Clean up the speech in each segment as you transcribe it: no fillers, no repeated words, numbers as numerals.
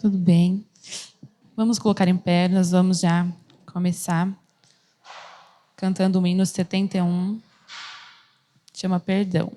Tudo bem. Vamos colocar em pé, nós vamos já começar cantando o hino 71, chama Perdão.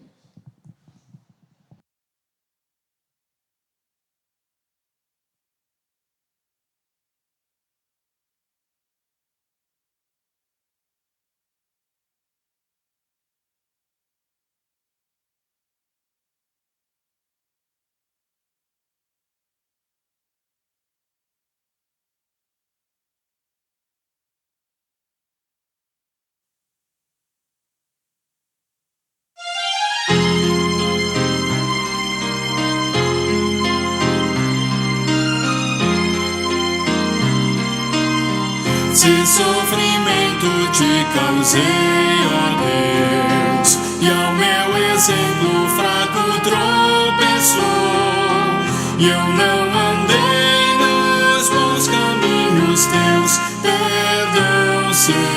Se sofrimento te causei, ó Deus, e ao meu exemplo fraco tropeçou, e eu não andei nos bons caminhos teus, perdão, Senhor.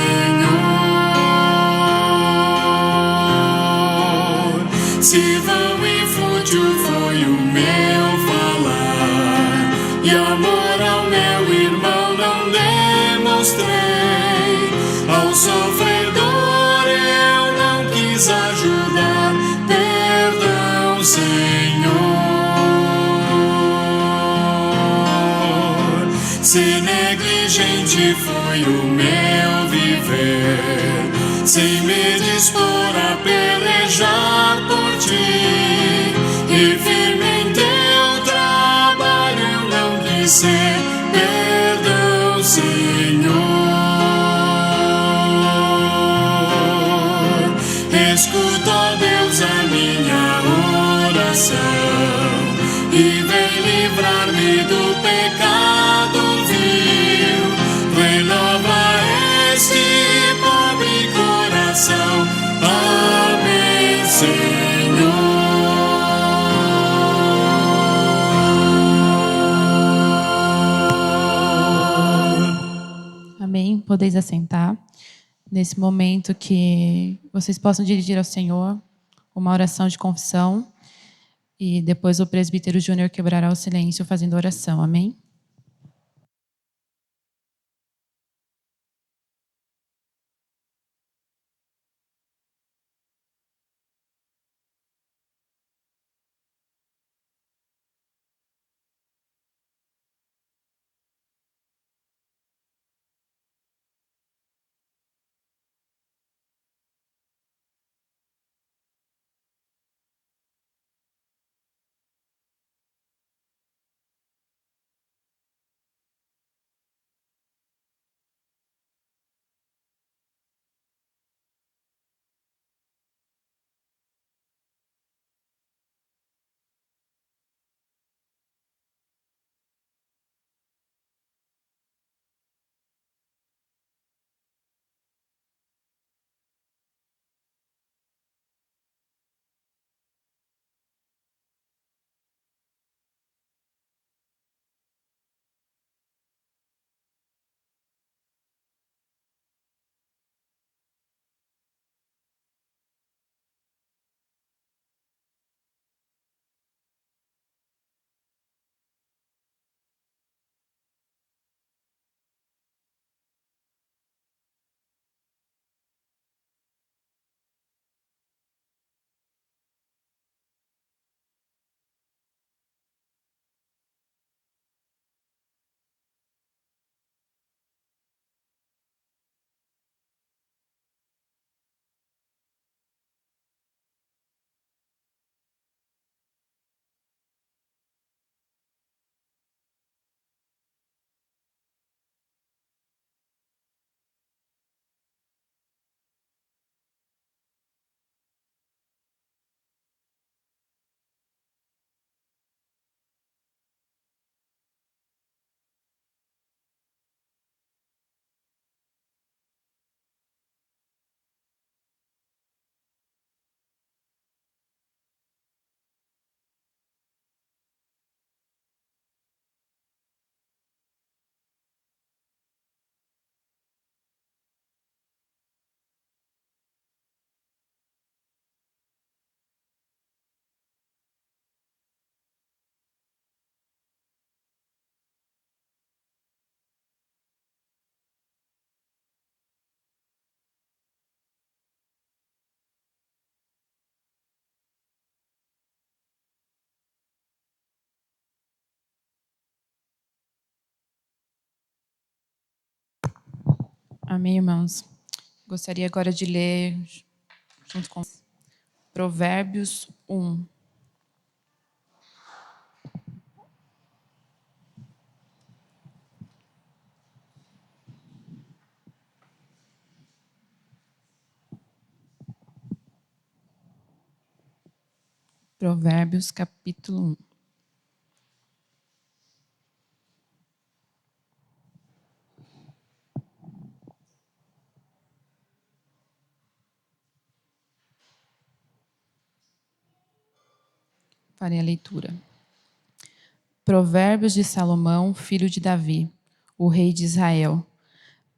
Se vão e fútil foi o meu falar, e amor ao meu irmão não demonstrei, ao sofredor eu não quis ajudar, perdão, Senhor. Se negligente foi o meu viver, sem me dispor a pelejar por ti, e firme em teu trabalho eu não quis ser, perdão, Senhor. Escuta, ó Deus, a minha oração, e vem livrar-me do pecado vil, renova este pobre coração, amém, Senhor. Amém? Podeis assentar. Nesse momento que vocês possam dirigir ao Senhor uma oração de confissão, e depois o presbítero Júnior quebrará o silêncio fazendo oração. Amém? Amém, irmãos. Gostaria agora de ler, junto com Provérbios 1. Provérbios, capítulo 1. Farei a leitura. Provérbios de Salomão, filho de Davi, o rei de Israel,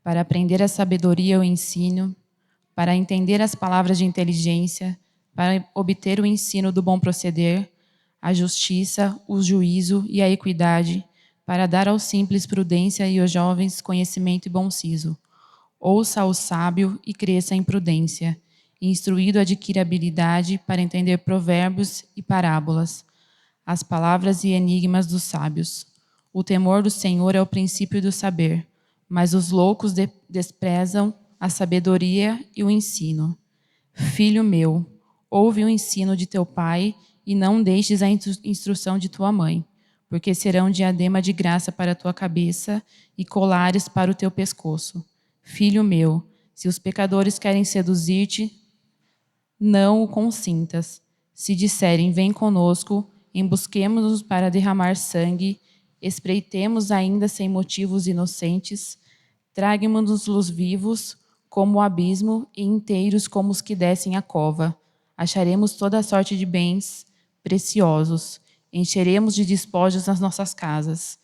para aprender a sabedoria e o ensino, para entender as palavras de inteligência, para obter o ensino do bom proceder, a justiça, o juízo e a equidade, para dar aos simples prudência e aos jovens conhecimento e bom siso. Ouça ao sábio e cresça em prudência. Instruído adquire habilidade para entender provérbios e parábolas, as palavras e enigmas dos sábios. O temor do Senhor é o princípio do saber, mas os loucos desprezam a sabedoria e o ensino. Filho meu, ouve o ensino de teu pai e não deixes a instrução de tua mãe, porque serão diadema de graça para a tua cabeça e colares para o teu pescoço. Filho meu, se os pecadores querem seduzir-te, não o consintas. Se disserem, vem conosco, embosquemo-nos para derramar sangue, espreitemos ainda sem motivos inocentes, traguemo-nos vivos como o abismo e inteiros como os que descem a cova. Acharemos toda sorte de bens preciosos, encheremos de despojos as nossas casas.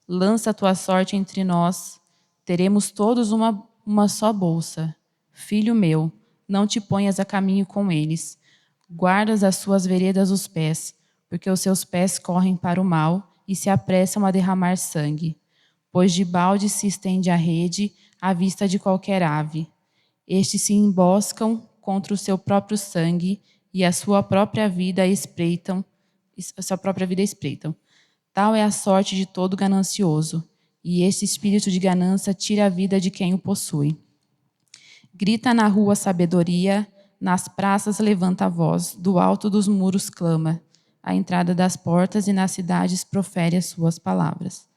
Lança a tua sorte entre nós, teremos todos uma só bolsa. Filho meu, não te ponhas a caminho com eles. Guardas as suas veredas os pés, porque os seus pés correm para o mal e se apressam a derramar sangue. Pois de balde se estende a rede à vista de qualquer ave. Estes se emboscam contra o seu próprio sangue e a sua própria vida espreitam. Tal é a sorte de todo ganancioso, e este espírito de ganância tira a vida de quem o possui. Grita na rua sabedoria, nas praças levanta a voz, do alto dos muros clama, à entrada das portas e nas cidades profere as suas palavras.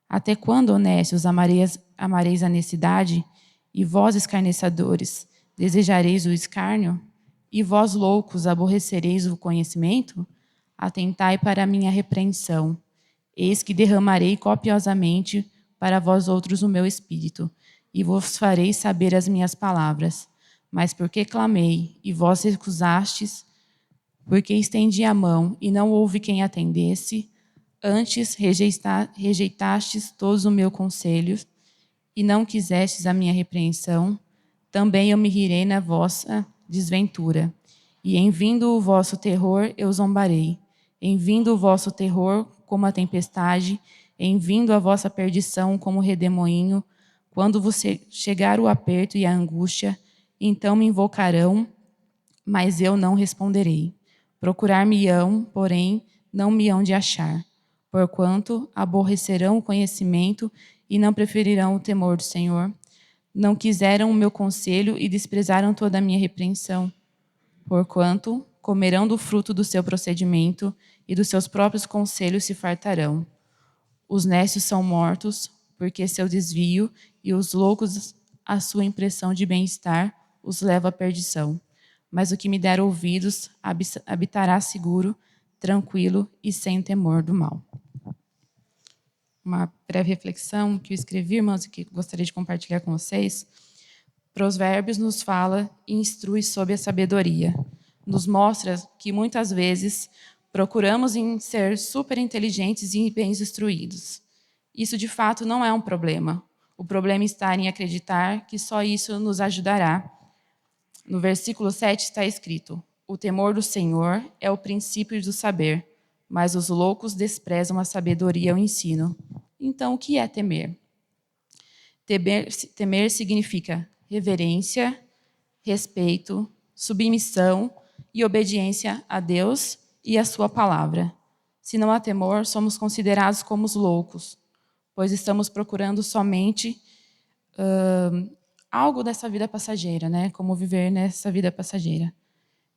Até quando, honestos, amareis a necessidade, e vós, escarnecedores, desejareis o escárnio? E vós, loucos, aborrecereis o conhecimento? Atentai para a minha repreensão. Eis que derramarei copiosamente para vós outros o meu espírito, e vos farei saber as minhas palavras. Mas porque clamei, e vós recusastes, porque estendi a mão, e não houve quem atendesse, antes rejeitastes todos o meu conselho, e não quisestes a minha repreensão, também eu me rirei na vossa desventura. E em vindo o vosso terror, eu zombarei. Em vindo o vosso terror, como a tempestade, em vindo a vossa perdição, como o redemoinho, quando você chegar o aperto e a angústia, então me invocarão, mas eu não responderei. Procurar-me-ão, porém, não me hão de achar, porquanto aborrecerão o conhecimento e não preferirão o temor do Senhor. Não quiseram o meu conselho e desprezaram toda a minha repreensão. Porquanto comerão do fruto do seu procedimento e dos seus próprios conselhos se fartarão. Os nécios são mortos, porque seu desvio, e os loucos, a sua impressão de bem-estar, os leva à perdição. Mas o que me der ouvidos habitará seguro, tranquilo e sem temor do mal. Uma breve reflexão que eu escrevi, irmãos, e que gostaria de compartilhar com vocês. Provérbios nos fala e instrui sobre a sabedoria. Nos mostra que muitas vezes procuramos em ser super inteligentes e bem instruídos. Isso, de fato, não é um problema. O problema está em acreditar que só isso nos ajudará. No versículo 7 está escrito: o temor do Senhor é o princípio do saber, mas os loucos desprezam a sabedoria e o ensino. Então, o que é temer? Temer significa reverência, respeito, submissão e obediência a Deus e a sua palavra. Se não há temor, somos considerados como os loucos, pois estamos procurando somente algo dessa vida passageira, né? Como viver nessa vida passageira.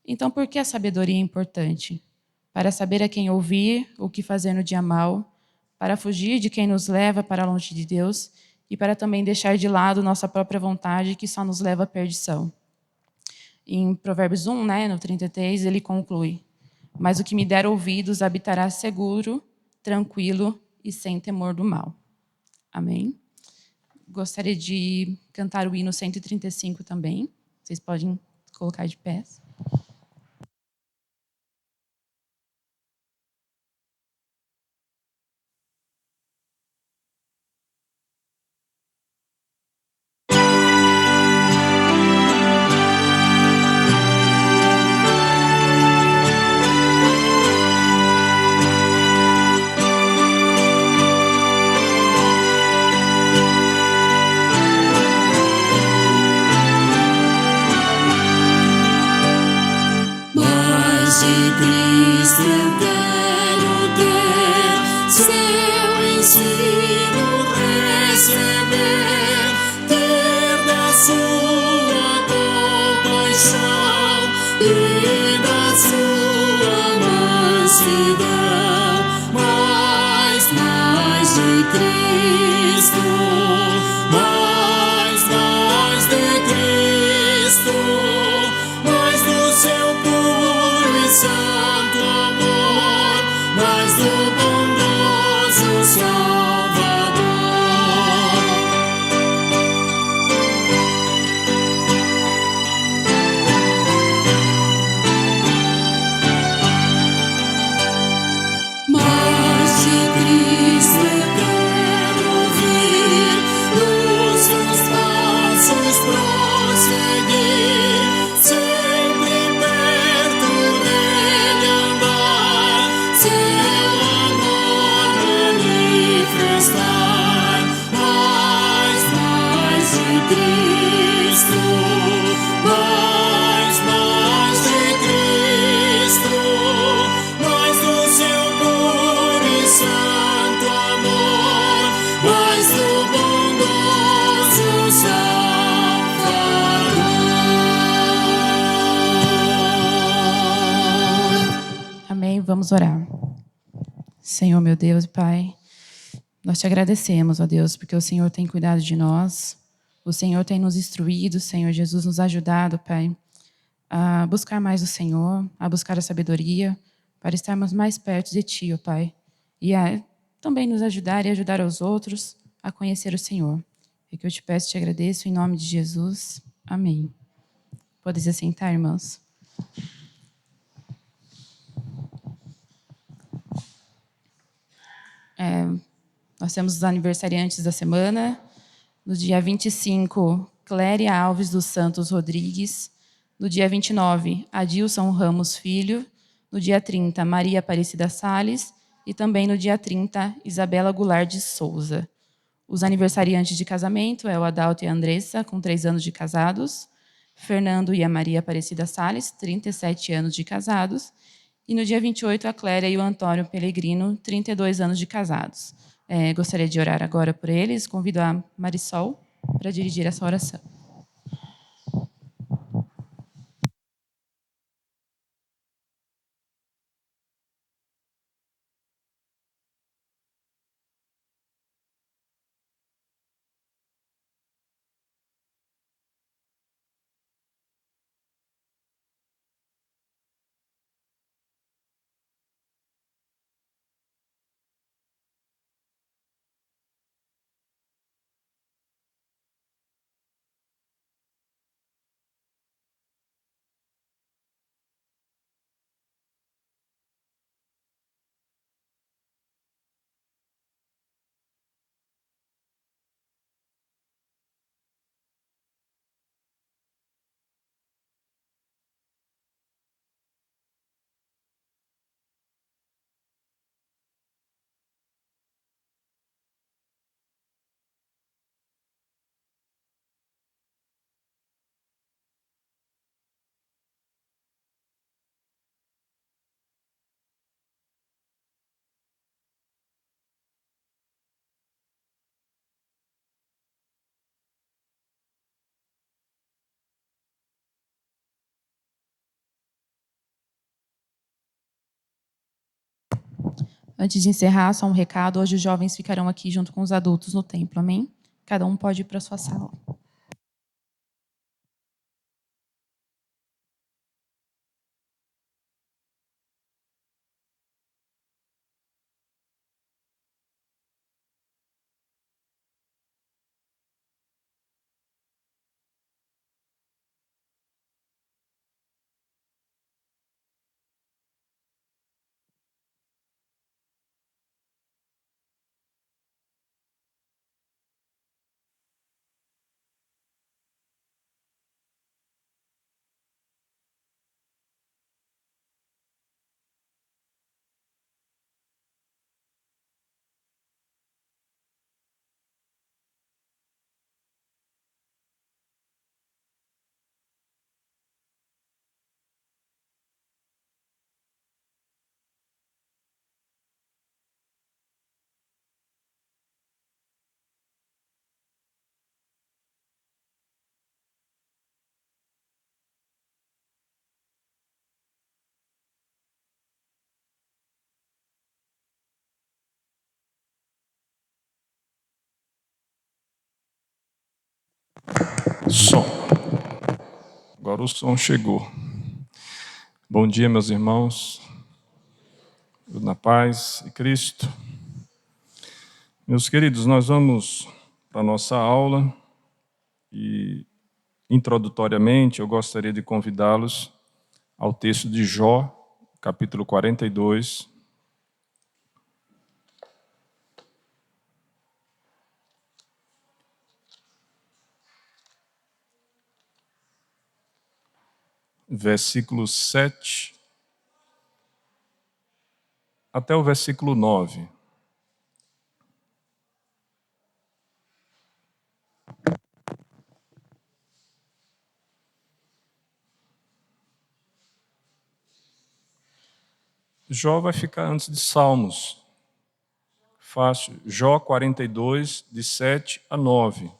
Então, por que a sabedoria é importante? Para saber a quem ouvir, o que fazer no dia mau, para fugir de quem nos leva para longe de Deus e para também deixar de lado nossa própria vontade, que só nos leva à perdição. Em Provérbios 1, né, no 33, ele conclui: mas o que me der ouvidos habitará seguro, tranquilo e sem temor do mal. Amém? Gostaria de cantar o hino 135 também. Vocês podem colocar de pé. Mas de Cristo eu quero ter, seu ensino receber, ter da sua compaixão e da sua mansidão. Mais de Cristo, mais de Cristo, mais do seu puro e santo amor, mais do bondoso Salvador. Mais de Cristo eu quero ouvir, nos seus passos prosseguir, sempre perto dele andar, seu amor manifestar. Mais de Cristo, mais de Cristo, mais do seu puro e santo amor, mais do bondoso Salvador. Amém? Vamos orar. Senhor, meu Deus e Pai, nós te agradecemos, ó Deus, porque o Senhor tem cuidado de nós, o Senhor tem nos instruído, Senhor Jesus, nos ajudado, Pai, a buscar mais o Senhor, a buscar a sabedoria, para estarmos mais perto de Ti, ó Pai, e a também nos ajudar e ajudar aos outros a conhecer o Senhor. É que eu te peço e te agradeço em nome de Jesus. Amém. Podem se sentar, irmãos. Nós temos os aniversariantes da semana. No dia 25, Cléria Alves dos Santos Rodrigues. No dia 29, Adilson Ramos Filho. No dia 30, Maria Aparecida Salles. E também no dia 30, Isabela Goulart de Souza. Os aniversariantes de casamento é o Adalto e a Andressa, com 3 anos de casados. Fernando e a Maria Aparecida Salles, 37 anos de casados. E no dia 28, a Cléria e o Antônio Pellegrino, 32 anos de casados. Gostaria de orar agora por eles. Convido a Marisol para dirigir essa oração. Antes de encerrar, só um recado. Hoje os jovens ficarão aqui junto com os adultos no templo, amém? Cada um pode ir para a sua sala. Som. Agora o som chegou. Bom dia, meus irmãos. Tudo na paz e Cristo. Meus queridos, nós vamos para a nossa aula e, introdutoriamente, eu gostaria de convidá-los ao texto de Jó, capítulo 42. Versículo 7 até o versículo 9. Jó vai ficar antes de Salmos. Fácil. Jó 42, de 7 a 9.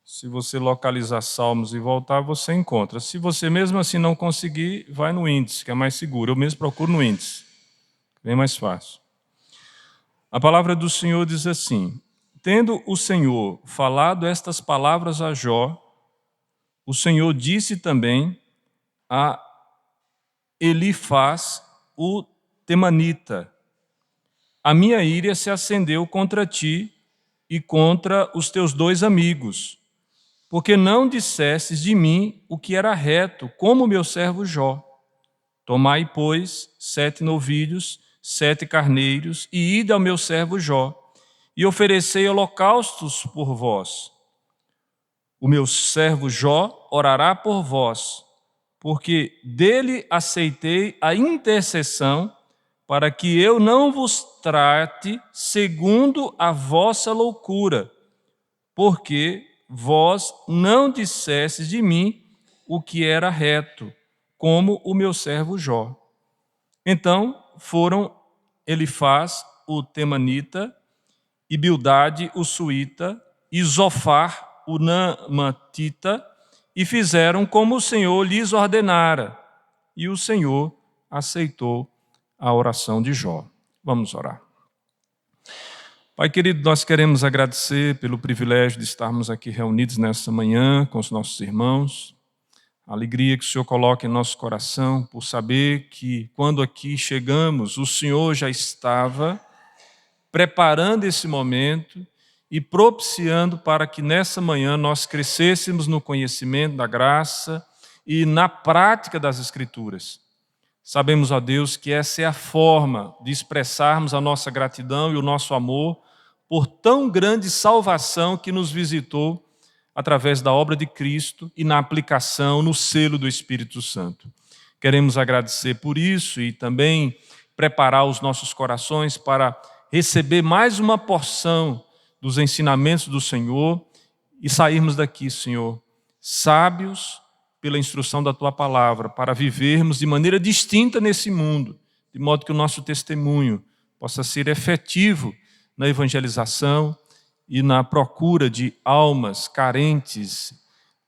Se você localizar Salmos e voltar, você encontra. Se você mesmo assim não conseguir, vai no índice, que é mais seguro. Eu mesmo procuro no índice. Bem mais fácil. A palavra do Senhor diz assim: tendo o Senhor falado estas palavras a Jó, o Senhor disse também a Elifaz, o temanita: a minha ira se acendeu contra ti e contra os teus 2 amigos, porque não dissestes de mim o que era reto, como meu servo Jó. Tomai, pois, 7 novilhos, 7 carneiros, e ide ao meu servo Jó, e oferecei holocaustos por vós. O meu servo Jó orará por vós, porque dele aceitei a intercessão, para que eu não vos trate segundo a vossa loucura, porque vós não dissestes de mim o que era reto, como o meu servo Jó. Então foram Elifaz, o temanita, e Bildade, o suíta, e Zofar, o naamatita, e fizeram como o Senhor lhes ordenara, e o Senhor aceitou a oração de Jó. Vamos orar. Pai querido, nós queremos agradecer pelo privilégio de estarmos aqui reunidos nesta manhã com os nossos irmãos. A alegria que o Senhor coloca em nosso coração por saber que quando aqui chegamos, o Senhor já estava preparando esse momento e propiciando para que nessa manhã nós crescêssemos no conhecimento da graça e na prática das Escrituras. Sabemos, ó Deus, que essa é a forma de expressarmos a nossa gratidão e o nosso amor por tão grande salvação que nos visitou através da obra de Cristo e na aplicação, no selo do Espírito Santo. Queremos agradecer por isso e também preparar os nossos corações para receber mais uma porção dos ensinamentos do Senhor e sairmos daqui, Senhor, sábios pela instrução da Tua palavra, para vivermos de maneira distinta nesse mundo, de modo que o nosso testemunho possa ser efetivo na evangelização e na procura de almas carentes,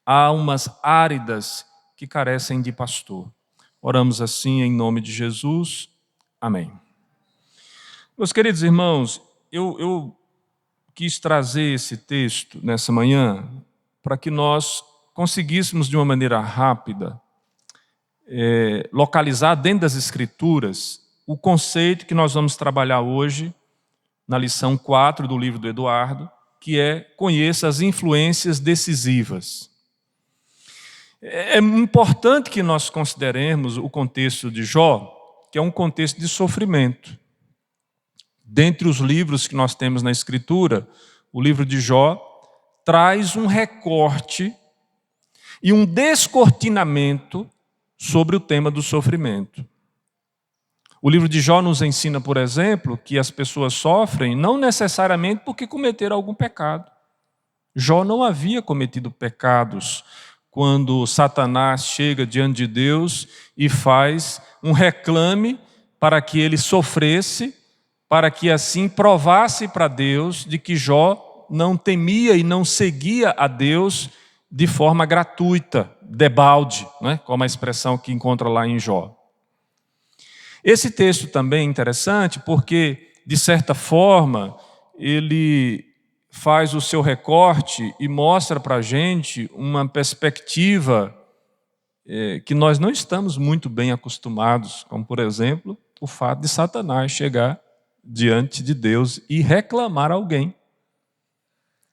almas áridas que carecem de pastor. Oramos assim em nome de Jesus. Amém. Meus queridos irmãos, eu quis trazer esse texto nessa manhã para que nós conseguíssemos de uma maneira rápida localizar dentro das Escrituras o conceito que nós vamos trabalhar hoje na lição 4 do livro do Eduardo, que é conheça as influências decisivas. É importante que nós consideremos o contexto de Jó, que é um contexto de sofrimento. Dentre os livros que nós temos na Escritura, o livro de Jó traz um recorte e um descortinamento sobre o tema do sofrimento. O livro de Jó nos ensina, por exemplo, que as pessoas sofrem não necessariamente porque cometeram algum pecado. Jó não havia cometido pecados quando Satanás chega diante de Deus e faz um reclame para que ele sofresse, para que assim provasse para Deus de que Jó não temia e não seguia a Deus de forma gratuita, debalde, né? Como a expressão que encontra lá em Jó. Esse texto também é interessante porque, de certa forma, ele faz o seu recorte e mostra para a gente uma perspectiva que nós não estamos muito bem acostumados, como, por exemplo, o fato de Satanás chegar diante de Deus e reclamar alguém.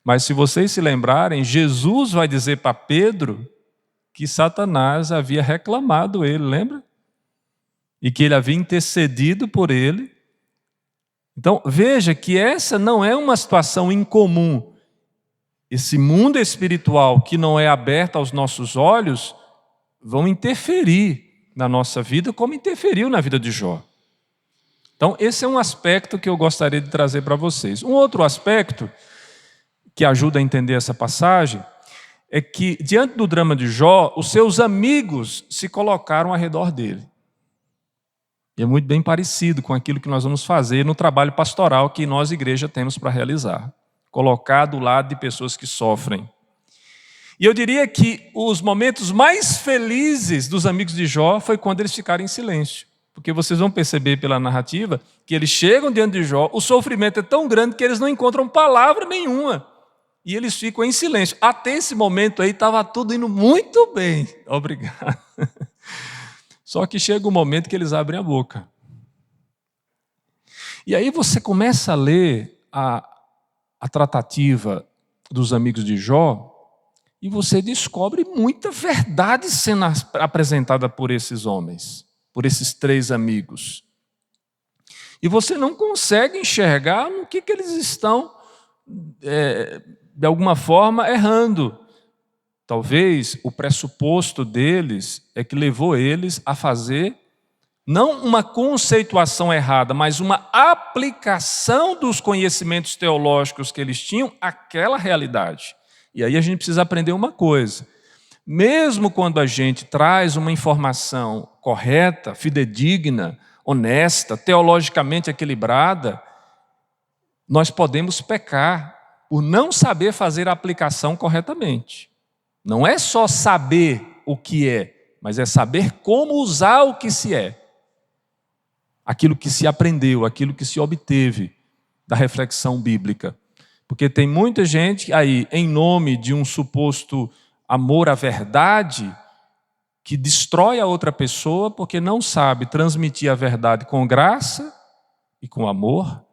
Mas se vocês se lembrarem, Jesus vai dizer para Pedro que Satanás havia reclamado ele, lembra? E que ele havia intercedido por ele. Então, veja que essa não é uma situação incomum. Esse mundo espiritual que não é aberto aos nossos olhos vão interferir na nossa vida como interferiu na vida de Jó. Então, esse é um aspecto que eu gostaria de trazer para vocês. Um outro aspecto que ajuda a entender essa passagem é que, diante do drama de Jó, os seus amigos se colocaram ao redor dele. E é muito bem parecido com aquilo que nós vamos fazer no trabalho pastoral que nós, igreja, temos para realizar. Colocar do lado de pessoas que sofrem. E eu diria que os momentos mais felizes dos amigos de Jó foi quando eles ficaram em silêncio. Porque vocês vão perceber pela narrativa que eles chegam diante de Jó, o sofrimento é tão grande que eles não encontram palavra nenhuma. E eles ficam em silêncio. Até esse momento aí estava tudo indo muito bem. Obrigado. Só que chega um momento que eles abrem a boca. E aí você começa a ler a tratativa dos amigos de Jó e você descobre muita verdade sendo apresentada por esses homens, por esses 3 amigos. E você não consegue enxergar no que eles estão, de alguma forma, errando. Talvez o pressuposto deles é que levou eles a fazer não uma conceituação errada, mas uma aplicação dos conhecimentos teológicos que eles tinham àquela realidade. E aí a gente precisa aprender uma coisa. Mesmo quando a gente traz uma informação correta, fidedigna, honesta, teologicamente equilibrada, nós podemos pecar por não saber fazer a aplicação corretamente. Não é só saber o que é, mas é saber como usar o que se é. Aquilo que se aprendeu, aquilo que se obteve da reflexão bíblica. Porque tem muita gente aí, em nome de um suposto amor à verdade, que destrói a outra pessoa porque não sabe transmitir a verdade com graça e com amor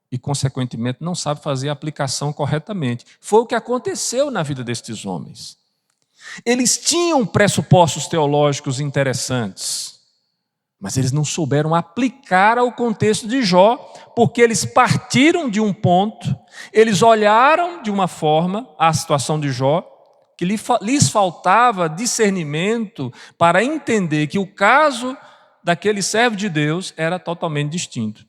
e, consequentemente, não sabe fazer a aplicação corretamente. Foi o que aconteceu na vida destes homens. Eles tinham pressupostos teológicos interessantes, mas eles não souberam aplicar ao contexto de Jó, porque eles partiram de um ponto, eles olharam de uma forma a situação de Jó, que lhes faltava discernimento para entender que o caso daquele servo de Deus era totalmente distinto.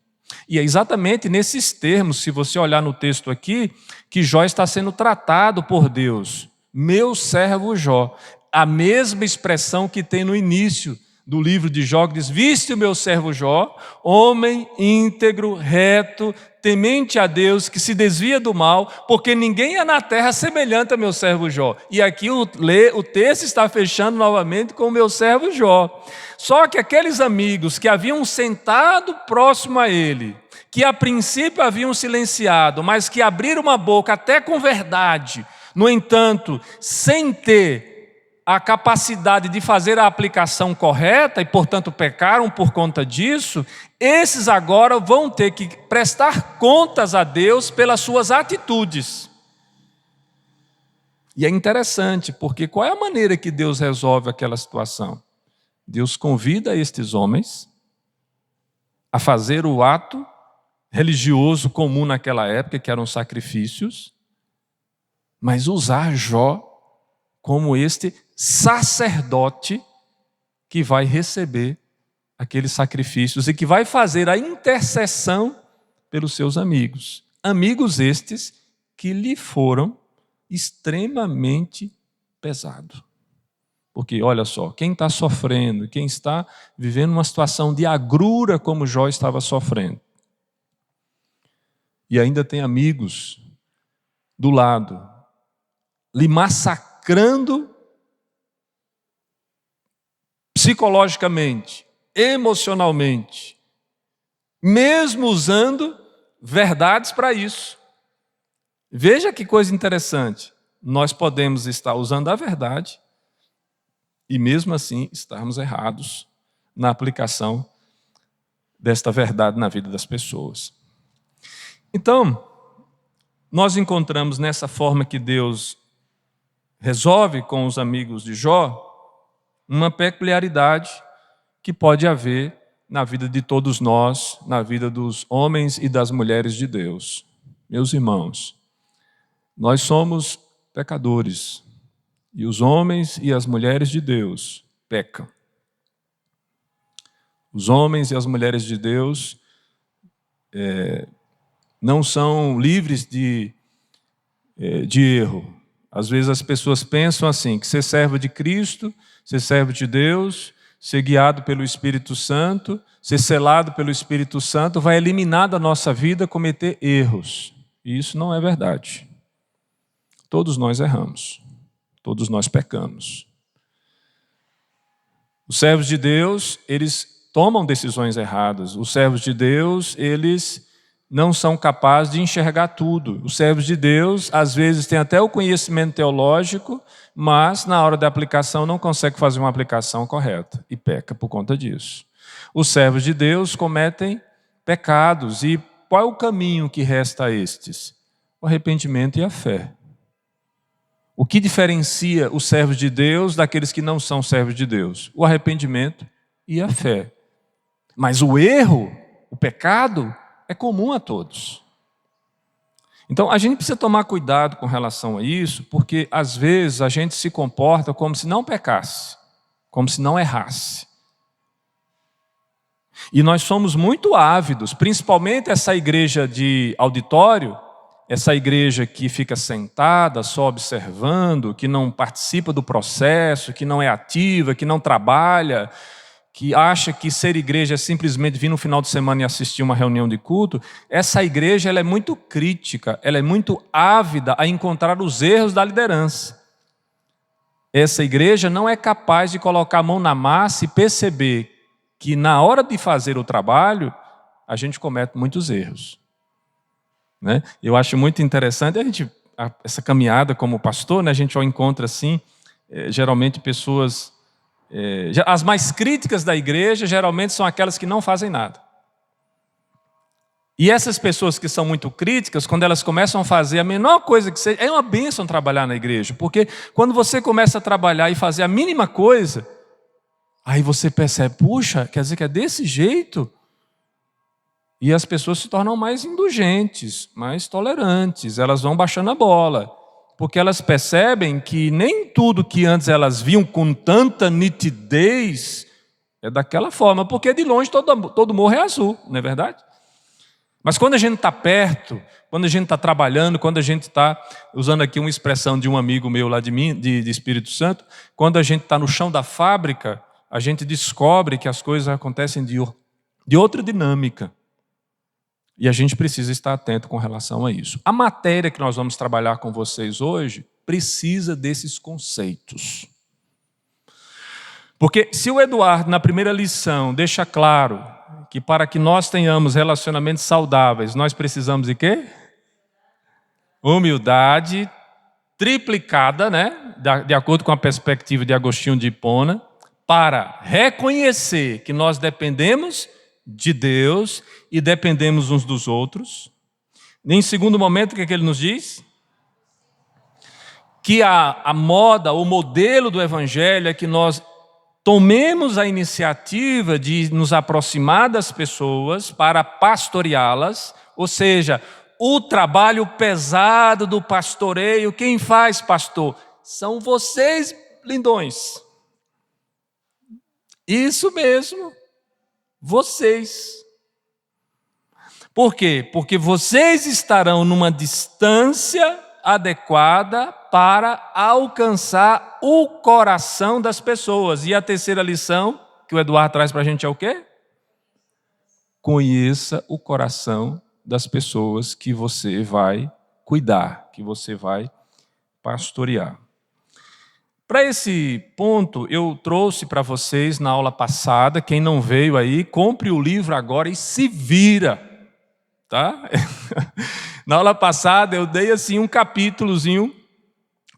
E é exatamente nesses termos, se você olhar no texto aqui, que Jó está sendo tratado por Deus. Meu servo Jó. A mesma expressão que tem no início do livro de Jó, que diz: viste o meu servo Jó, homem íntegro, reto, temente a Deus, que se desvia do mal, porque ninguém é na terra semelhante a meu servo Jó. E aqui o texto está fechando novamente com o meu servo Jó. Só que aqueles amigos que haviam sentado próximo a ele, que a princípio haviam silenciado, mas que abriram uma boca até com verdade, no entanto, sem ter a capacidade de fazer a aplicação correta e, portanto, pecaram por conta disso, esses agora vão ter que prestar contas a Deus pelas suas atitudes. E é interessante, porque qual é a maneira que Deus resolve aquela situação? Deus convida estes homens a fazer o ato religioso comum naquela época, que eram sacrifícios, mas usar Jó como este sacerdote que vai receber aqueles sacrifícios e que vai fazer a intercessão pelos seus amigos. Amigos estes que lhe foram extremamente pesados. Porque, olha só, quem está sofrendo, quem está vivendo uma situação de agrura como Jó estava sofrendo, e ainda tem amigos do lado, lhe massacrando psicologicamente, emocionalmente, mesmo usando verdades para isso. Veja que coisa interessante. Nós podemos estar usando a verdade e mesmo assim estarmos errados na aplicação desta verdade na vida das pessoas. Então, nós encontramos nessa forma que Deus resolve com os amigos de Jó uma peculiaridade que pode haver na vida de todos nós, na vida dos homens e das mulheres de Deus. Meus irmãos, nós somos pecadores e os homens e as mulheres de Deus pecam. Os homens e as mulheres de Deus não são livres de erro. Às vezes as pessoas pensam assim, que ser servo de Cristo, ser servo de Deus, ser guiado pelo Espírito Santo, ser selado pelo Espírito Santo, vai eliminar da nossa vida cometer erros. E isso não é verdade. Todos nós erramos. Todos nós pecamos. Os servos de Deus, eles tomam decisões erradas. Os servos de Deus, eles não são capazes de enxergar tudo. Os servos de Deus, às vezes, têm até o conhecimento teológico, mas na hora da aplicação não consegue fazer uma aplicação correta e peca por conta disso. Os servos de Deus cometem pecados e qual é o caminho que resta a estes? O arrependimento e a fé. O que diferencia os servos de Deus daqueles que não são servos de Deus? O arrependimento e a fé. Mas o erro, o pecado, é comum a todos. Então, a gente precisa tomar cuidado com relação a isso, porque às vezes a gente se comporta como se não pecasse, como se não errasse. E nós somos muito ávidos, principalmente essa igreja de auditório, essa igreja que fica sentada, só observando, que não participa do processo, que não é ativa, que não trabalha, que acha que ser igreja é simplesmente vir no final de semana e assistir uma reunião de culto. Essa igreja ela é muito crítica, ela é muito ávida a encontrar os erros da liderança. Essa igreja não é capaz de colocar a mão na massa e perceber que na hora de fazer o trabalho, a gente comete muitos erros. Né? Eu acho muito interessante, essa caminhada como pastor, né, a gente encontra assim, geralmente pessoas... as mais críticas da igreja geralmente são aquelas que não fazem nada. E essas pessoas que são muito críticas, quando elas começam a fazer a menor coisa que seja, é uma bênção trabalhar na igreja, porque quando você começa a trabalhar e fazer a mínima coisa, aí você percebe, puxa, quer dizer que é desse jeito? E as pessoas se tornam mais indulgentes, mais tolerantes, elas vão baixando a bola. Porque elas percebem que nem tudo que antes elas viam com tanta nitidez é daquela forma, porque de longe todo morro é azul, não é verdade? Mas quando a gente está perto, quando a gente está trabalhando, quando a gente está, usando aqui uma expressão de um amigo meu lá de Espírito Santo, quando a gente está no chão da fábrica, a gente descobre que as coisas acontecem de outra dinâmica. E a gente precisa estar atento com relação a isso. A matéria que nós vamos trabalhar com vocês hoje precisa desses conceitos. Porque se o Eduardo, na primeira lição, deixa claro que para que nós tenhamos relacionamentos saudáveis, nós precisamos de quê? Humildade triplicada, né? De acordo com a perspectiva de Agostinho de Hipona, para reconhecer que nós dependemos de Deus e dependemos uns dos outros. Em segundo momento, o que é que ele nos diz? Que a moda, o modelo do Evangelho é que nós tomemos a iniciativa de nos aproximar das pessoas para pastoreá-las, ou seja, o trabalho pesado do pastoreio, quem faz, pastor? São vocês, lindões. Isso mesmo, vocês. Por quê? Porque vocês estarão numa distância adequada para alcançar o coração das pessoas. E a terceira lição que o Eduardo traz para a gente é o quê? Conheça o coração das pessoas que você vai cuidar, que você vai pastorear. Para esse ponto, eu trouxe para vocês na aula passada, quem não veio aí, compre o livro agora e se vira. Tá? Na aula passada eu dei assim um capítulozinho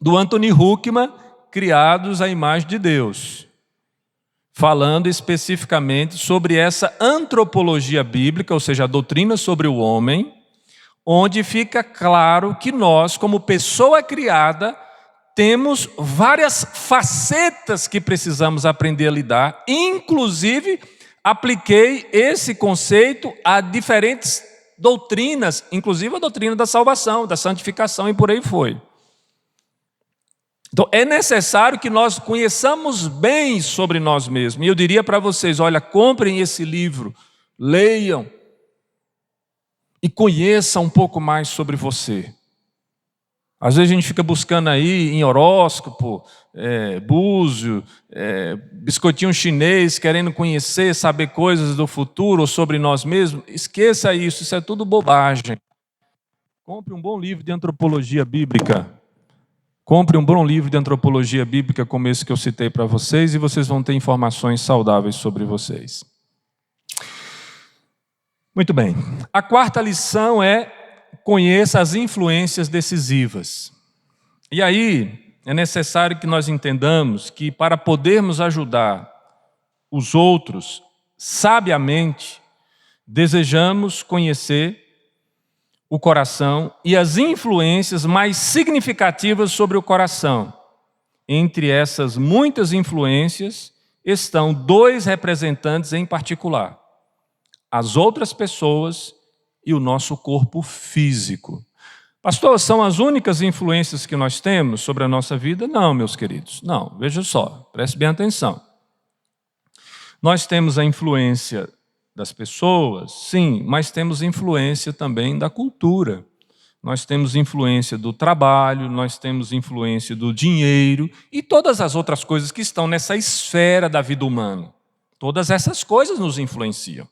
do Anthony Huckman, Criados à Imagem de Deus, falando especificamente sobre essa antropologia bíblica, ou seja, a doutrina sobre o homem, onde fica claro que nós, como pessoa criada, temos várias facetas que precisamos aprender a lidar. Inclusive, apliquei esse conceito a diferentes doutrinas, inclusive a doutrina da salvação, da santificação e por aí foi. Então, é necessário que nós conheçamos bem sobre nós mesmos. E eu diria para vocês, olha, comprem esse livro, leiam e conheçam um pouco mais sobre você. Às vezes a gente fica buscando aí em horóscopo, búzio, biscoitinho chinês, querendo conhecer, saber coisas do futuro ou sobre nós mesmos. Esqueça isso é tudo bobagem. Compre um bom livro de antropologia bíblica. Compre um bom livro de antropologia bíblica como esse que eu citei para vocês e vocês vão ter informações saudáveis sobre vocês. Muito bem. A quarta lição é: conheça as influências decisivas. E aí é necessário que nós entendamos que para podermos ajudar os outros sabiamente, desejamos conhecer o coração e as influências mais significativas sobre o coração. Entre essas muitas influências estão dois representantes em particular: as outras pessoas e o nosso corpo físico. Pastor, são as únicas influências que nós temos sobre a nossa vida? Não, meus queridos, não. Veja só, preste bem atenção. Nós temos a influência das pessoas, sim, mas temos influência também da cultura. Nós temos influência do trabalho, nós temos influência do dinheiro e todas as outras coisas que estão nessa esfera da vida humana. Todas essas coisas nos influenciam.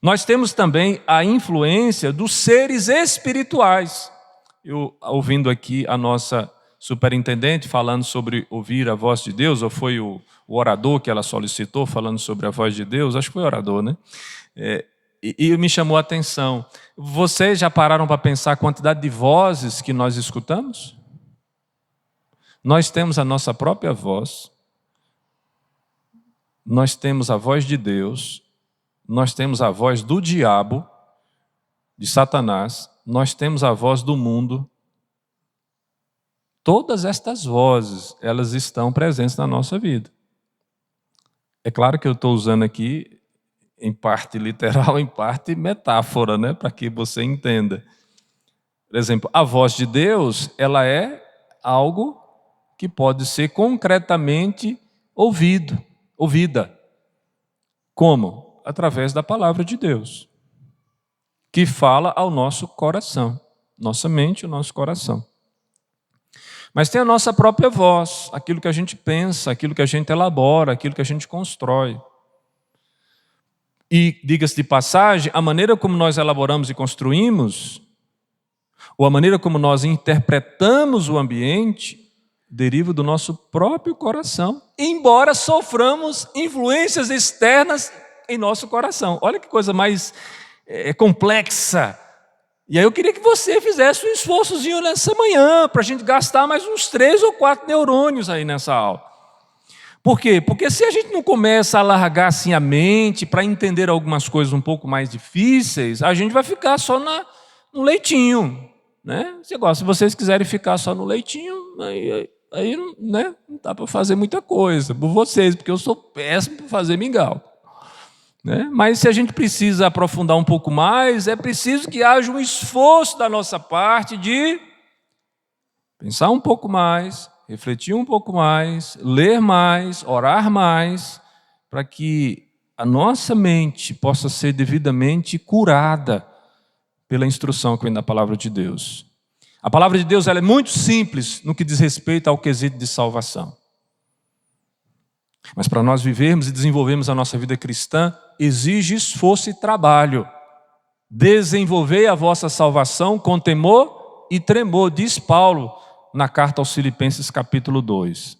Nós temos também a influência dos seres espirituais. Eu, ouvindo aqui a nossa superintendente falando sobre ouvir a voz de Deus, ou foi o orador que ela solicitou falando sobre a voz de Deus, acho que foi o orador, né? E me chamou a atenção. Vocês já pararam para pensar a quantidade de vozes que nós escutamos? Nós temos a nossa própria voz, nós temos a voz de Deus, nós temos a voz do diabo, de Satanás, nós temos a voz do mundo. Todas estas vozes, elas estão presentes na nossa vida. É claro que eu estou usando aqui em parte literal, em parte metáfora, né, para que você entenda. Por exemplo, a voz de Deus, ela é algo que pode ser concretamente ouvida. Como? Através da palavra de Deus, que fala ao nosso coração, nossa mente e o nosso coração. Mas tem a nossa própria voz, aquilo que a gente pensa, aquilo que a gente elabora, aquilo que a gente constrói. E, diga-se de passagem, a maneira como nós elaboramos e construímos, ou a maneira como nós interpretamos o ambiente, deriva do nosso próprio coração, embora soframos influências externas em nosso coração. Olha que coisa mais complexa. E aí eu queria que você fizesse um esforçozinho nessa manhã, para a gente gastar mais uns 3 ou 4 neurônios aí nessa aula. Por quê? Porque se a gente não começa a alargar assim a mente para entender algumas coisas um pouco mais difíceis, a gente vai ficar só no leitinho, né? Se vocês quiserem ficar só no leitinho, aí né, não dá para fazer muita coisa por vocês, porque eu sou péssimo para fazer mingau. Né? Mas se a gente precisa aprofundar um pouco mais, é preciso que haja um esforço da nossa parte de pensar um pouco mais, refletir um pouco mais, ler mais, orar mais, para que a nossa mente possa ser devidamente curada pela instrução que vem da palavra de Deus. A palavra de Deus ela é muito simples no que diz respeito ao quesito de salvação. Mas para nós vivermos e desenvolvermos a nossa vida cristã, exige esforço e trabalho. Desenvolvei a vossa salvação com temor e tremor, diz Paulo na carta aos Filipenses capítulo 2.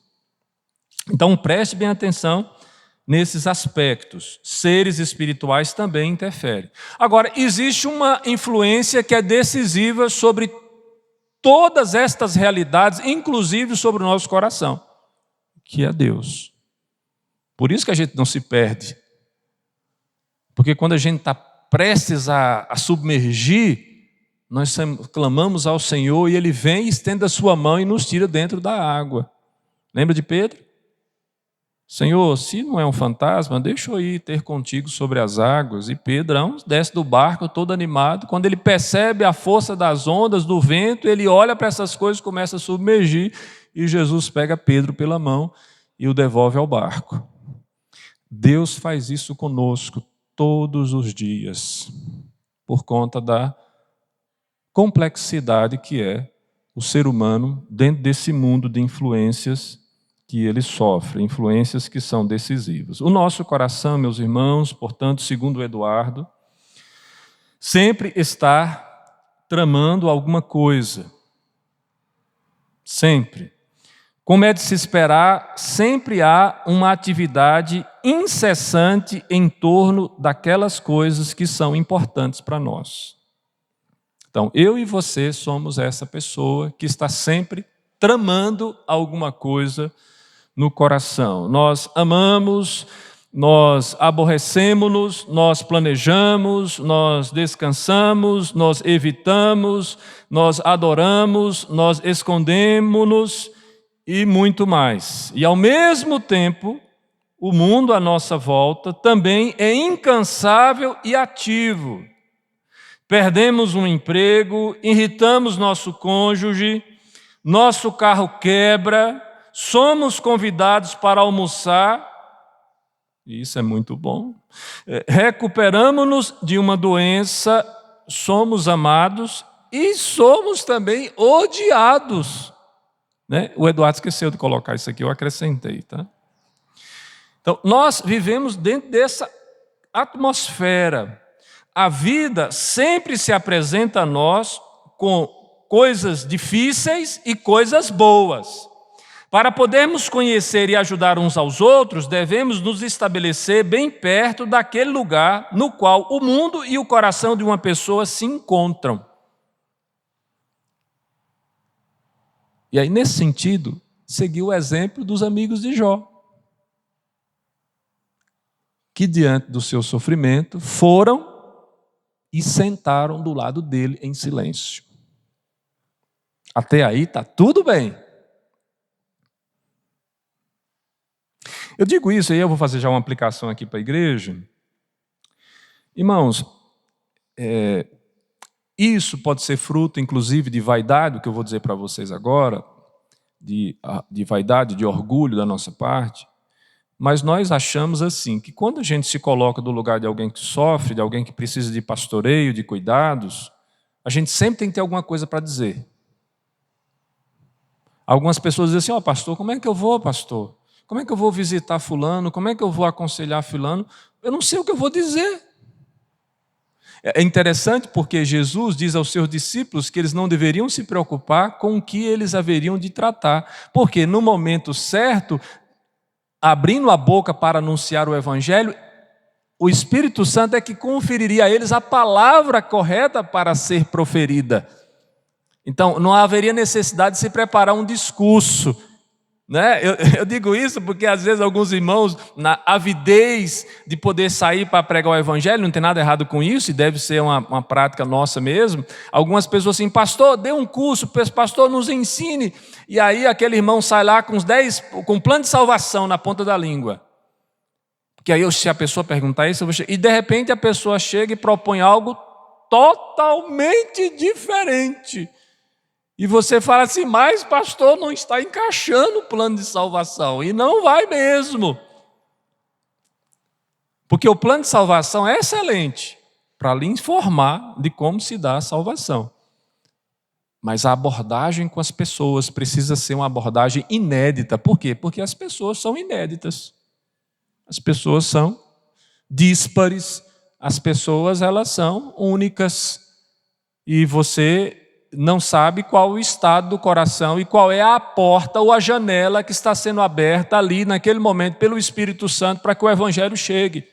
Então preste bem atenção nesses aspectos. Seres espirituais também interferem. Agora, existe uma influência que é decisiva sobre todas estas realidades, inclusive sobre o nosso coração, que é Deus. Por isso que a gente não se perde. Porque quando a gente está prestes a submergir, nós clamamos ao Senhor e Ele vem, estende a sua mão e nos tira dentro da água. Lembra de Pedro? Senhor, se não é um fantasma, deixa eu ir ter contigo sobre as águas. E Pedrão desce do barco todo animado. Quando ele percebe a força das ondas, do vento, ele olha para essas coisas e começa a submergir. E Jesus pega Pedro pela mão e o devolve ao barco. Deus faz isso conosco todos os dias, por conta da complexidade que é o ser humano dentro desse mundo de influências que ele sofre, influências que são decisivas. O nosso coração, meus irmãos, portanto, segundo o Eduardo, sempre está tramando alguma coisa. Sempre. Como é de se esperar, sempre há uma atividade incessante em torno daquelas coisas que são importantes para nós. Então, eu e você somos essa pessoa que está sempre tramando alguma coisa no coração. Nós amamos, nós aborrecemos-nos, nós planejamos, nós descansamos, nós evitamos, nós adoramos, nós escondemos-nos e muito mais. E ao mesmo tempo, o mundo à nossa volta também é incansável e ativo. Perdemos um emprego, irritamos nosso cônjuge, nosso carro quebra, somos convidados para almoçar, e isso é muito bom. Recuperamos-nos de uma doença, somos amados e somos também odiados. Né? O Eduardo esqueceu de colocar isso aqui, eu acrescentei. Tá? Então, nós vivemos dentro dessa atmosfera. A vida sempre se apresenta a nós com coisas difíceis e coisas boas. Para podermos conhecer e ajudar uns aos outros, devemos nos estabelecer bem perto daquele lugar no qual o mundo e o coração de uma pessoa se encontram. E aí, nesse sentido, seguiu o exemplo dos amigos de Jó, que diante do seu sofrimento foram e sentaram do lado dele em silêncio. Até aí está tudo bem. Eu digo isso, aí eu vou fazer já uma aplicação aqui para a igreja. Irmãos, isso pode ser fruto, inclusive, de vaidade, o que eu vou dizer para vocês agora, de vaidade, de orgulho da nossa parte, mas nós achamos assim, que quando a gente se coloca no lugar de alguém que sofre, de alguém que precisa de pastoreio, de cuidados, a gente sempre tem que ter alguma coisa para dizer. Algumas pessoas dizem assim, pastor, como é que eu vou, pastor? Como é que eu vou visitar fulano? Como é que eu vou aconselhar fulano? Eu não sei o que eu vou dizer. É interessante porque Jesus diz aos seus discípulos que eles não deveriam se preocupar com o que eles haveriam de tratar, porque no momento certo, abrindo a boca para anunciar o Evangelho, o Espírito Santo é que conferiria a eles a palavra correta para ser proferida. Então, não haveria necessidade de se preparar um discurso, né? Eu digo isso porque às vezes alguns irmãos, na avidez de poder sair para pregar o Evangelho, não tem nada errado com isso, e deve ser uma prática nossa mesmo. Algumas pessoas assim, pastor, dê um curso, pastor, nos ensine. E aí aquele irmão sai lá com com um plano de salvação na ponta da língua. Porque aí se a pessoa perguntar isso, e de repente a pessoa chega e propõe algo totalmente diferente. E você fala assim, mas pastor, não está encaixando o plano de salvação. E não vai mesmo. Porque o plano de salvação é excelente para lhe informar de como se dá a salvação. Mas a abordagem com as pessoas precisa ser uma abordagem inédita. Por quê? Porque as pessoas são inéditas. As pessoas são díspares. As pessoas, elas são únicas. E você não sabe qual o estado do coração e qual é a porta ou a janela que está sendo aberta ali naquele momento pelo Espírito Santo para que o Evangelho chegue.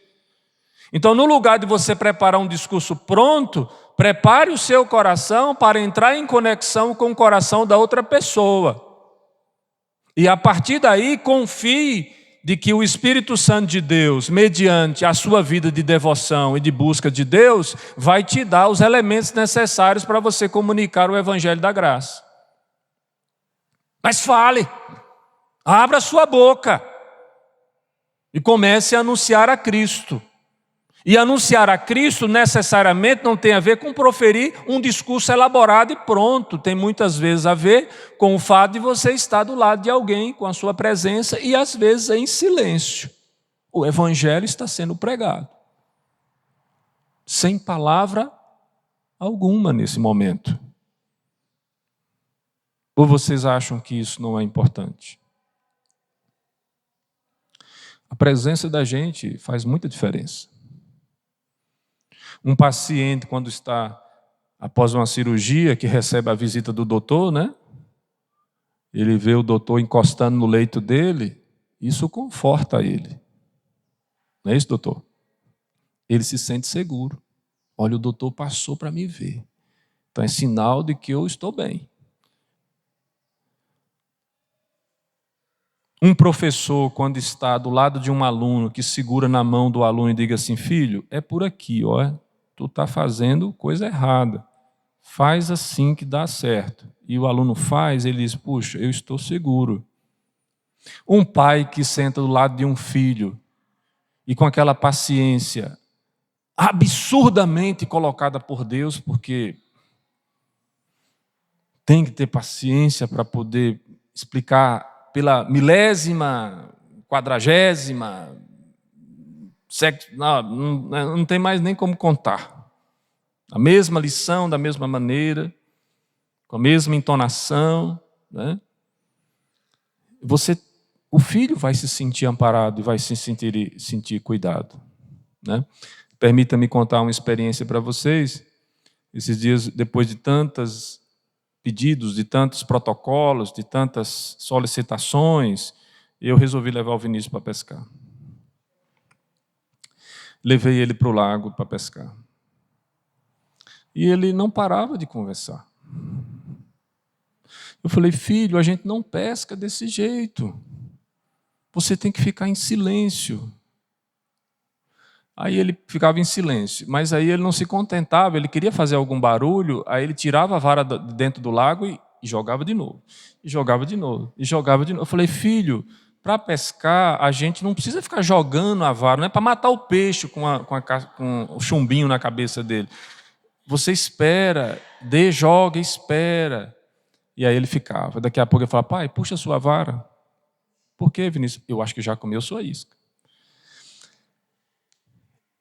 Então, no lugar de você preparar um discurso pronto, prepare o seu coração para entrar em conexão com o coração da outra pessoa. E a partir daí, confie de que o Espírito Santo de Deus, mediante a sua vida de devoção e de busca de Deus, vai te dar os elementos necessários para você comunicar o Evangelho da graça. Mas fale, abra sua boca e comece a anunciar a Cristo. E anunciar a Cristo necessariamente não tem a ver com proferir um discurso elaborado e pronto. Tem muitas vezes a ver com o fato de você estar do lado de alguém, com a sua presença e às vezes em silêncio. O Evangelho está sendo pregado. Sem palavra alguma nesse momento. Ou vocês acham que isso não é importante? A presença da gente faz muita diferença. Um paciente, quando está após uma cirurgia, que recebe a visita do doutor, né? Ele vê o doutor encostando no leito dele, isso conforta ele. Não é isso, doutor? Ele se sente seguro. Olha, o doutor passou para me ver. Então é sinal de que eu estou bem. Um professor, quando está do lado de um aluno, que segura na mão do aluno e diga assim, filho, é por aqui, ó. Tu está fazendo coisa errada. Faz assim que dá certo. E o aluno faz, ele diz, puxa, eu estou seguro. Um pai que senta do lado de um filho e com aquela paciência absurdamente colocada por Deus, porque tem que ter paciência para poder explicar pela milésima, quadragésima, não tem mais nem como contar. A mesma lição, da mesma maneira, com a mesma entonação, né? O filho vai se sentir amparado e vai se sentir cuidado, né? Permita-me contar uma experiência para vocês. Esses dias, depois de tantos pedidos, de tantos protocolos, de tantas solicitações, eu resolvi levar o Vinícius para pescar. Levei ele para o lago para pescar. E ele não parava de conversar. Eu falei, filho, a gente não pesca desse jeito. Você tem que ficar em silêncio. Aí ele ficava em silêncio, mas aí ele não se contentava, ele queria fazer algum barulho, aí ele tirava a vara de dentro do lago e jogava de novo. E jogava de novo, e jogava de novo. Eu falei, filho, para pescar, a gente não precisa ficar jogando a vara, não é para matar o peixe com o chumbinho na cabeça dele. Você espera, joga, espera. E aí ele ficava. Daqui a pouco ele falava, pai, puxa a sua vara. Por quê, Vinícius? Eu acho que já comeu sua isca.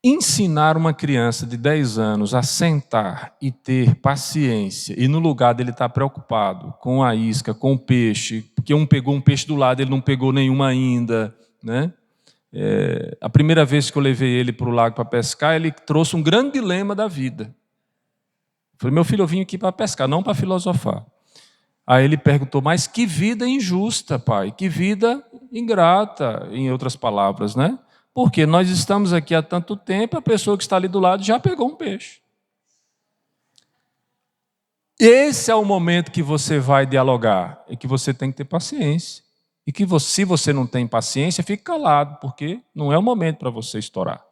ensinar uma criança de 10 anos a sentar e ter paciência, e no lugar dele estar preocupado com a isca, com o peixe, porque um pegou um peixe do lado, ele não pegou nenhuma ainda, né? A primeira vez que eu levei ele para o lago para pescar, ele trouxe um grande dilema da vida. Eu falei, meu filho, eu vim aqui para pescar, não para filosofar. Aí ele perguntou, mas que vida injusta, pai, que vida ingrata, em outras palavras, né? Porque nós estamos aqui há tanto tempo, a pessoa que está ali do lado já pegou um peixe. Esse é o momento que você vai dialogar, e que você tem que ter paciência. E que se você não tem paciência, fique calado, porque não é o momento para você estourar.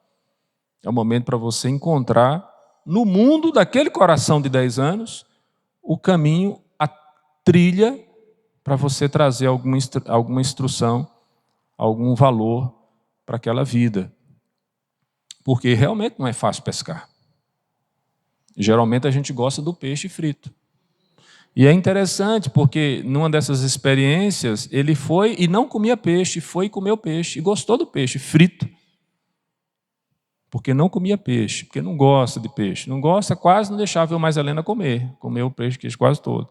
É o momento para você encontrar, no mundo daquele coração de 10 anos, o caminho, a trilha, para você trazer alguma instrução, algum valor para aquela vida. Porque realmente não é fácil pescar. Geralmente a gente gosta do peixe frito. E é interessante porque numa dessas experiências ele foi e não comia peixe, foi e comeu peixe e gostou do peixe frito. Porque não comia peixe, porque não gosta de peixe. Não gosta, quase não deixava eu mais Helena comer. Comeu o peixe quase todo.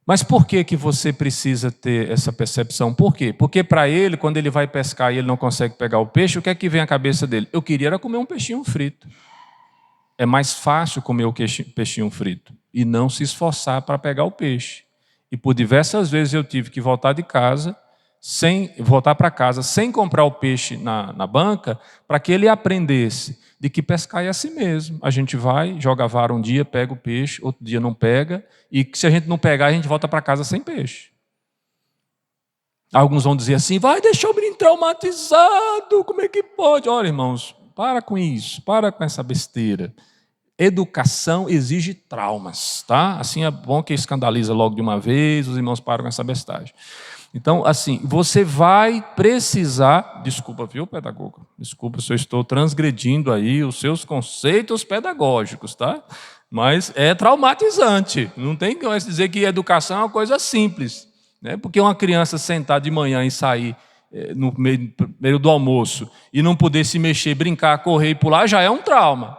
Mas por que você precisa ter essa percepção? Por quê? Porque para ele, quando ele vai pescar e ele não consegue pegar o peixe, o que é que vem à cabeça dele? Eu queria era comer um peixinho frito. É mais fácil comer o peixinho frito e não se esforçar para pegar o peixe. E por diversas vezes eu tive que voltar para casa sem comprar o peixe na banca, para que ele aprendesse de que pescar é assim mesmo. A gente vai, joga a vara um dia, pega o peixe, outro dia não pega, e que se a gente não pegar, a gente volta para casa sem peixe. Alguns vão dizer assim, vai deixar o menino traumatizado, como é que pode? Olha, irmãos, para com isso, para com essa besteira. Educação exige traumas, tá? Assim é bom que escandaliza logo de uma vez, os irmãos param com essa bestagem. Então, assim, você vai precisar... Desculpa, viu, pedagogo? Desculpa se eu estou transgredindo aí os seus conceitos pedagógicos, tá? Mas é traumatizante. Não tem que dizer que educação é uma coisa simples, né? Porque uma criança sentar de manhã e sair no meio do almoço e não poder se mexer, brincar, correr e pular, já é um trauma.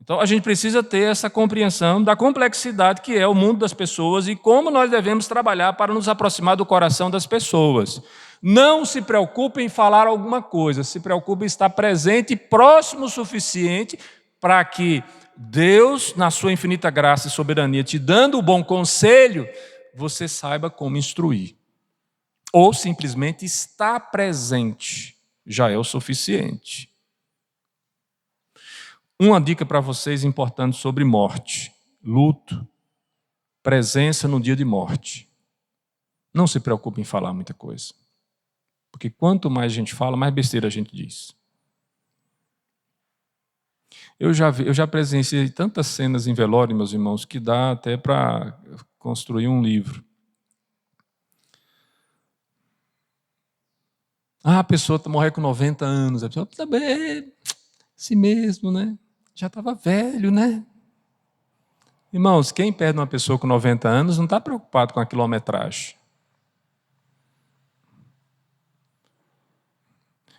Então, a gente precisa ter essa compreensão da complexidade que é o mundo das pessoas e como nós devemos trabalhar para nos aproximar do coração das pessoas. Não se preocupe em falar alguma coisa, se preocupe em estar presente e próximo o suficiente para que Deus, na sua infinita graça e soberania, te dando o bom conselho, você saiba como instruir. Ou simplesmente estar presente já é o suficiente. Uma dica para vocês importante sobre morte, luto, presença no dia de morte. Não se preocupe em falar muita coisa. Porque quanto mais a gente fala, mais besteira a gente diz. Eu já presenciei tantas cenas em velório, meus irmãos, que dá até para construir um livro. A pessoa morre com 90 anos. A pessoa também é assim mesmo, né? Já estava velho, né? Irmãos, quem perde uma pessoa com 90 anos não está preocupado com a quilometragem.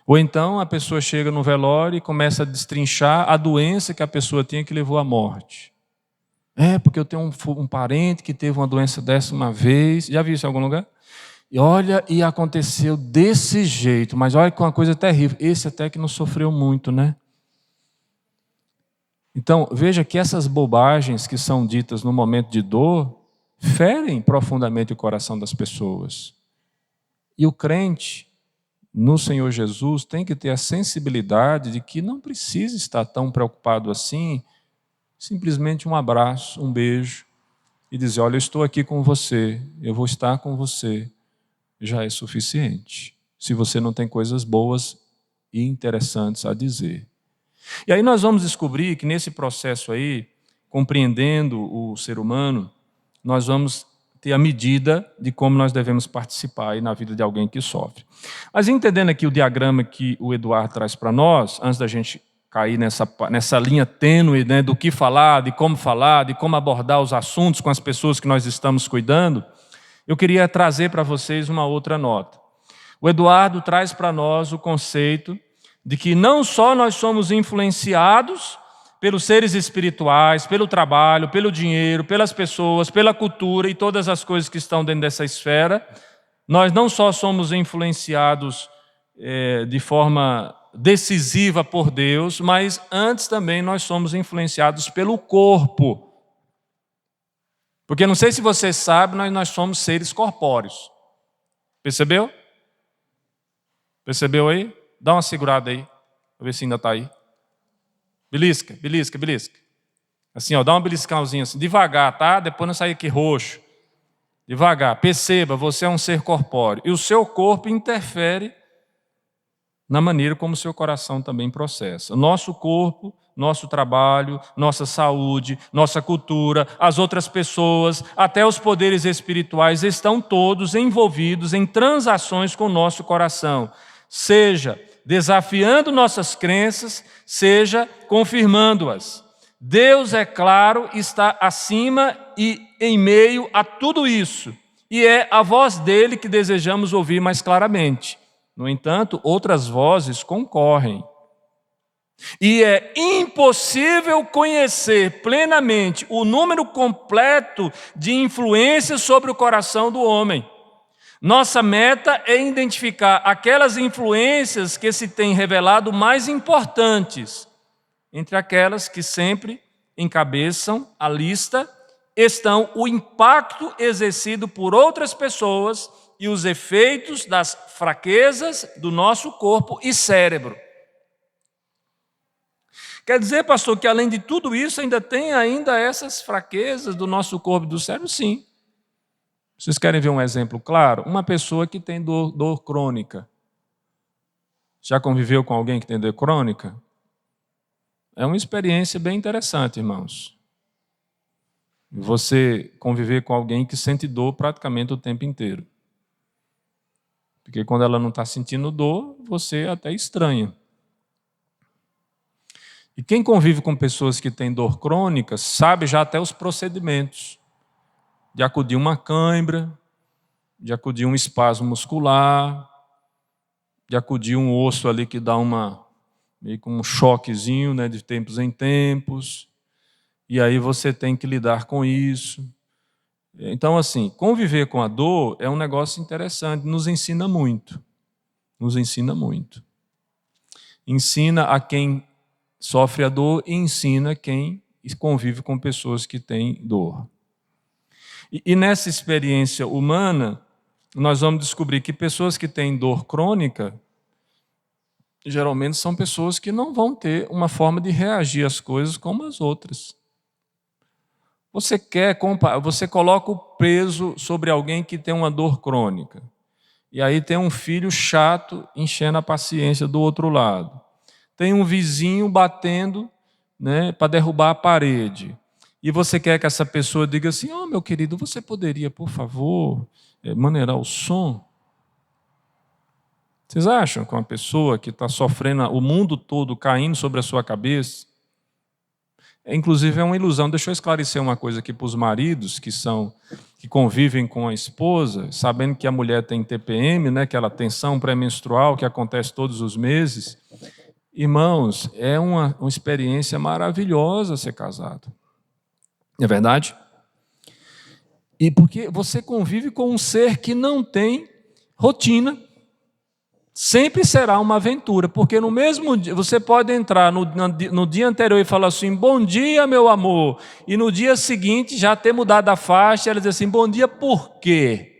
Ou então a pessoa chega no velório e começa a destrinchar a doença que a pessoa tinha que levou à morte. Porque eu tenho um parente que teve uma doença dessa uma vez. Já viu isso em algum lugar? E olha, e aconteceu desse jeito. Mas olha que uma coisa terrível. Esse até que não sofreu muito, né? Então, veja que essas bobagens que são ditas no momento de dor ferem profundamente o coração das pessoas. E o crente no Senhor Jesus tem que ter a sensibilidade de que não precisa estar tão preocupado assim, simplesmente um abraço, um beijo, e dizer, olha, eu estou aqui com você, eu vou estar com você, já é suficiente, se você não tem coisas boas e interessantes a dizer. E aí nós vamos descobrir que nesse processo aí, compreendendo o ser humano, nós vamos ter a medida de como nós devemos participar aí na vida de alguém que sofre. Mas entendendo aqui o diagrama que o Eduardo traz para nós, antes da gente cair nessa linha tênue, né, do que falar, de como abordar os assuntos com as pessoas que nós estamos cuidando, eu queria trazer para vocês uma outra nota. O Eduardo traz para nós o conceito de que não só nós somos influenciados pelos seres espirituais, pelo trabalho, pelo dinheiro, pelas pessoas, pela cultura e todas as coisas que estão dentro dessa esfera, nós não só somos influenciados de forma decisiva por Deus, mas antes também nós somos influenciados pelo corpo. Porque não sei se você sabe, nós somos seres corpóreos. Percebeu? Percebeu aí? Dá uma segurada aí, para ver se ainda está aí. Belisca, belisca, belisca. Assim, ó, dá um beliscãozinho assim, devagar, tá? Depois não sair aqui roxo. Devagar. Perceba, você é um ser corpóreo. E o seu corpo interfere na maneira como o seu coração também processa. Nosso corpo, nosso trabalho, nossa saúde, nossa cultura, as outras pessoas, até os poderes espirituais estão todos envolvidos em transações com o nosso coração. Seja desafiando nossas crenças, seja confirmando-as. Deus, é claro, está acima e em meio a tudo isso. E é a voz dele que desejamos ouvir mais claramente. No entanto, outras vozes concorrem. E é impossível conhecer plenamente o número completo de influências sobre o coração do homem. Nossa meta é identificar aquelas influências que se têm revelado mais importantes. Entre aquelas que sempre encabeçam a lista estão o impacto exercido por outras pessoas e os efeitos das fraquezas do nosso corpo e cérebro. Quer dizer, pastor, que além de tudo isso ainda tem essas fraquezas do nosso corpo e do cérebro? Sim. Vocês querem ver um exemplo claro? Uma pessoa que tem dor crônica. Já conviveu com alguém que tem dor crônica? É uma experiência bem interessante, irmãos. Você conviver com alguém que sente dor praticamente o tempo inteiro. Porque quando ela não está sentindo dor, você até estranha. E quem convive com pessoas que têm dor crônica sabe já até os procedimentos. De acudir uma cãibra, de acudir um espasmo muscular, de acudir um osso ali que dá meio que um choquezinho, né, de tempos em tempos. E aí você tem que lidar com isso. Então, assim, conviver com a dor é um negócio interessante, nos ensina muito. Nos ensina muito. Ensina a quem sofre a dor e ensina quem convive com pessoas que têm dor. E nessa experiência humana, nós vamos descobrir que pessoas que têm dor crônica, geralmente são pessoas que não vão ter uma forma de reagir às coisas como as outras. Você coloca o peso sobre alguém que tem uma dor crônica. E aí tem um filho chato enchendo a paciência do outro lado. Tem um vizinho batendo, né, para derrubar a parede. E você quer que essa pessoa diga assim: "Oh, meu querido, você poderia, por favor, maneirar o som?" Vocês acham que uma pessoa que está sofrendo o mundo todo caindo sobre a sua cabeça, inclusive é uma ilusão. Deixa eu esclarecer uma coisa aqui para os maridos que convivem com a esposa, sabendo que a mulher tem TPM, né, aquela tensão pré-menstrual que acontece todos os meses. Irmãos, é uma experiência maravilhosa ser casado. Não é verdade? E porque você convive com um ser que não tem rotina. Sempre será uma aventura, porque no mesmo dia, você pode entrar no dia anterior e falar assim: "Bom dia, meu amor", e no dia seguinte já ter mudado a faixa, ela diz assim: "Bom dia, por quê?"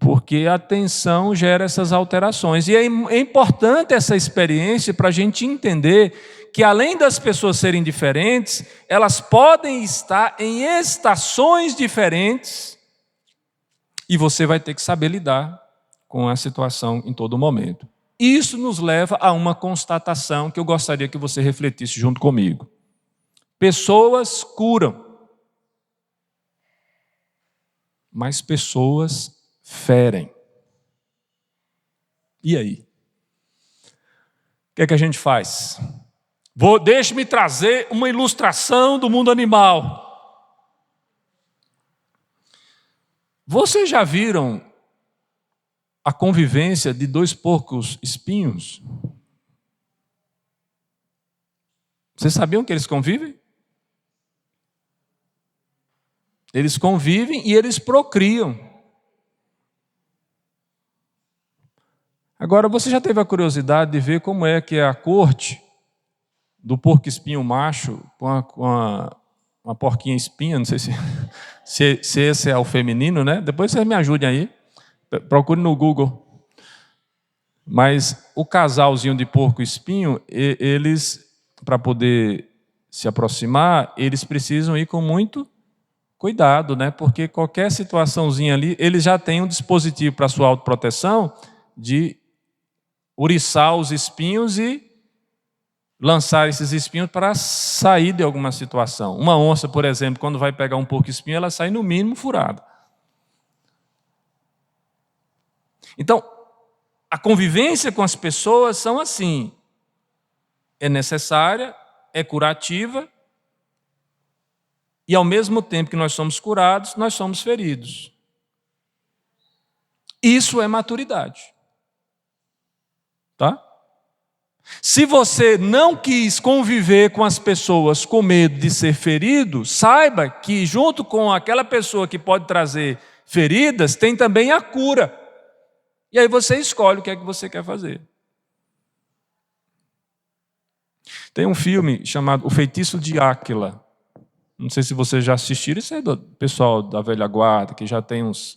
Porque a tensão gera essas alterações. E é importante essa experiência para a gente entender que, além das pessoas serem diferentes, elas podem estar em estações diferentes e você vai ter que saber lidar com a situação em todo momento. Isso nos leva a uma constatação que eu gostaria que você refletisse junto comigo. Pessoas curam, mas pessoas ferem. E aí? O que a gente faz? Deixe-me trazer uma ilustração do mundo animal. Vocês já viram a convivência de 2 porcos espinhos? Vocês sabiam que eles convivem? Eles convivem e eles procriam. Agora, você já teve a curiosidade de ver como é que é a corte do porco-espinho macho com uma porquinha espinha? Não sei se esse é o feminino, né? Depois vocês me ajudem aí. Procure no Google. Mas o casalzinho de porco-espinho, eles, para poder se aproximar, eles precisam ir com muito cuidado, né? Porque qualquer situaçãozinha ali, eles já têm um dispositivo para sua autoproteção de uriçar os espinhos e lançar esses espinhos para sair de alguma situação. Uma onça, por exemplo, quando vai pegar um porco-espinho, ela sai no mínimo furada. Então, a convivência com as pessoas são assim. É necessária, é curativa, e ao mesmo tempo que nós somos curados, nós somos feridos. Isso é maturidade. Tá? Se você não quis conviver com as pessoas com medo de ser ferido, saiba que junto com aquela pessoa que pode trazer feridas, tem também a cura. E aí você escolhe o que é que você quer fazer. Tem um filme chamado O Feitiço de Áquila. Não sei se vocês já assistiram. Isso é do pessoal da velha guarda, que já tem uns...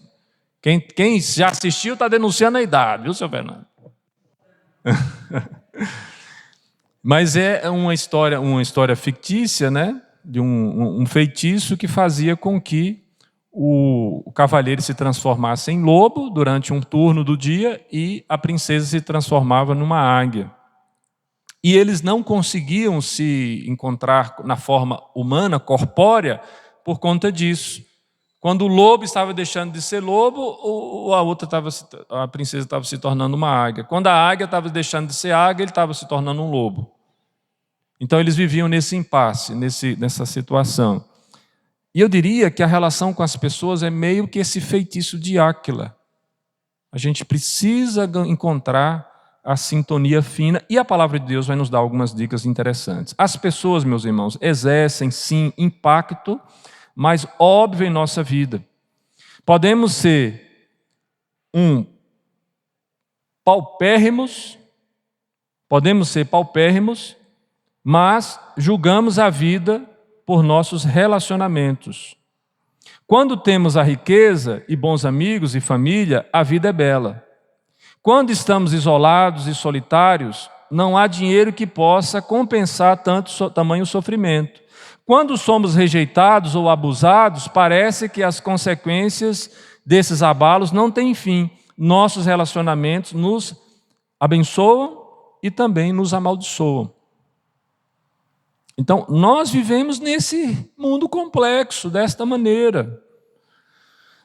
Quem já assistiu está denunciando a idade, viu, seu Fernando? Mas é uma história fictícia, né? De um feitiço que fazia com que o cavalheiro se transformasse em lobo durante um turno do dia e a princesa se transformava numa águia. E eles não conseguiam se encontrar na forma humana, corpórea, por conta disso. Quando o lobo estava deixando de ser lobo, a princesa estava se tornando uma águia. Quando a águia estava deixando de ser águia, ele estava se tornando um lobo. Então eles viviam nesse impasse, nessa situação. E eu diria que a relação com as pessoas é meio que esse feitiço de Áquila. A gente precisa encontrar a sintonia fina, e a palavra de Deus vai nos dar algumas dicas interessantes. As pessoas, meus irmãos, exercem sim impacto, mas óbvio em nossa vida. Podemos ser paupérrimos, mas julgamos a vida por nossos relacionamentos. Quando temos a riqueza e bons amigos e família, a vida é bela. Quando estamos isolados e solitários, não há dinheiro que possa compensar tamanho sofrimento. Quando somos rejeitados ou abusados, parece que as consequências desses abalos não têm fim. Nossos relacionamentos nos abençoam e também nos amaldiçoam. Então, nós vivemos nesse mundo complexo, desta maneira.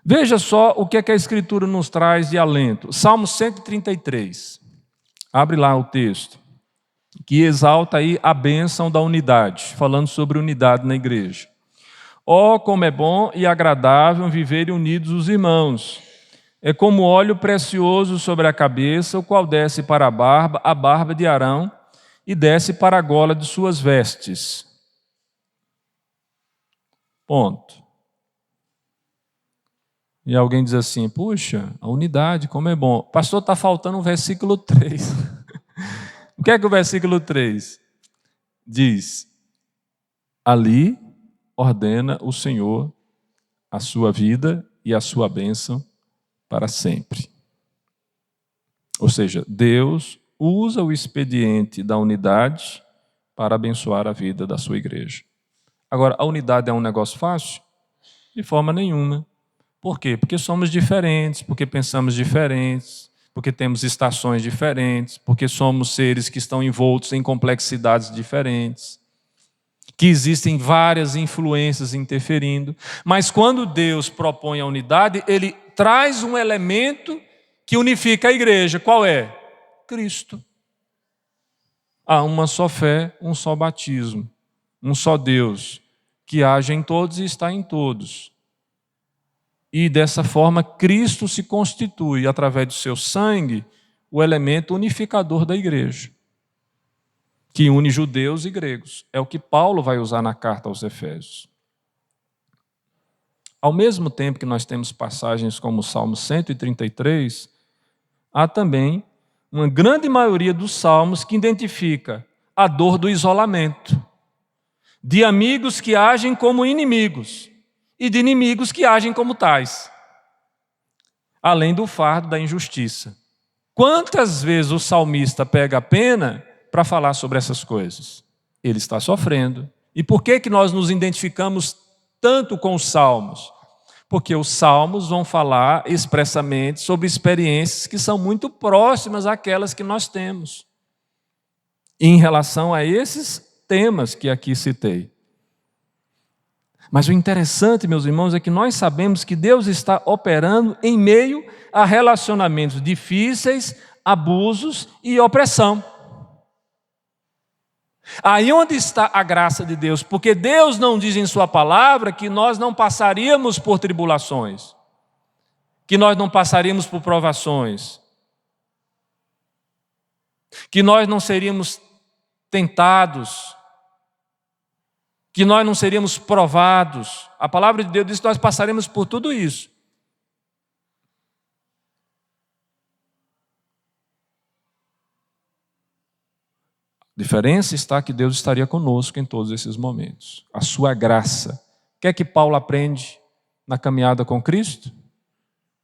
Veja só o que é que a Escritura nos traz de alento. Salmo 133. Abre lá o texto, que exalta aí a bênção da unidade, falando sobre unidade na igreja. Ó, como é bom e agradável viverem unidos os irmãos. É como óleo precioso sobre a cabeça, o qual desce para a barba de Arão, e desce para a gola de suas vestes. Ponto. E alguém diz assim, puxa, a unidade, como é bom. Pastor, está faltando o versículo 3. O que é que o versículo 3 diz? Ali ordena o Senhor a sua vida e a sua bênção para sempre. Ou seja, Deus usa o expediente da unidade para abençoar a vida da sua igreja. Agora, a unidade é um negócio fácil? De forma nenhuma. Por quê? Porque somos diferentes, porque pensamos diferentes, porque temos estações diferentes, porque somos seres que estão envoltos em complexidades diferentes, que existem várias influências interferindo. Mas quando Deus propõe a unidade, Ele traz um elemento que unifica a igreja. Qual é? Cristo. Há uma só fé, um só batismo, um só Deus, que age em todos e está em todos. E dessa forma Cristo se constitui, através do seu sangue, o elemento unificador da igreja, que une judeus e gregos. É o que Paulo vai usar na carta aos Efésios. Ao mesmo tempo que nós temos passagens como o Salmo 133, há também uma grande maioria dos salmos que identifica a dor do isolamento, de amigos que agem como inimigos e de inimigos que agem como tais, além do fardo da injustiça. Quantas vezes o salmista pega a pena para falar sobre essas coisas? Ele está sofrendo. E por que nós nos identificamos tanto com os salmos? Porque os salmos vão falar expressamente sobre experiências que são muito próximas àquelas que nós temos, em relação a esses temas que aqui citei. Mas o interessante, meus irmãos, é que nós sabemos que Deus está operando em meio a relacionamentos difíceis, abusos e opressão. Aí onde está a graça de Deus? Porque Deus não diz em sua palavra que nós não passaríamos por tribulações, que nós não passaríamos por provações, que nós não seríamos tentados, que nós não seríamos provados. A palavra de Deus diz que nós passaremos por tudo isso. A diferença está que Deus estaria conosco em todos esses momentos. A sua graça. O que é que Paulo aprende na caminhada com Cristo?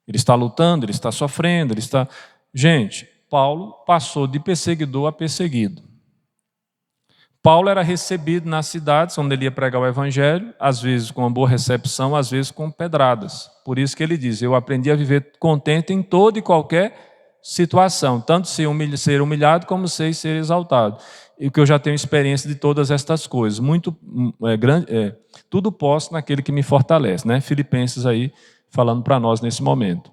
Ele está lutando, ele está sofrendo, ele está... Gente, Paulo passou de perseguidor a perseguido. Paulo era recebido nas cidades onde ele ia pregar o evangelho, às vezes com uma boa recepção, às vezes com pedradas. Por isso que ele diz, eu aprendi a viver contente em toda e qualquer situação, tanto ser humilhado como ser exaltado. E que eu já tenho experiência de todas estas coisas. Tudo posso naquele que me fortalece, né? Filipenses aí falando para nós nesse momento.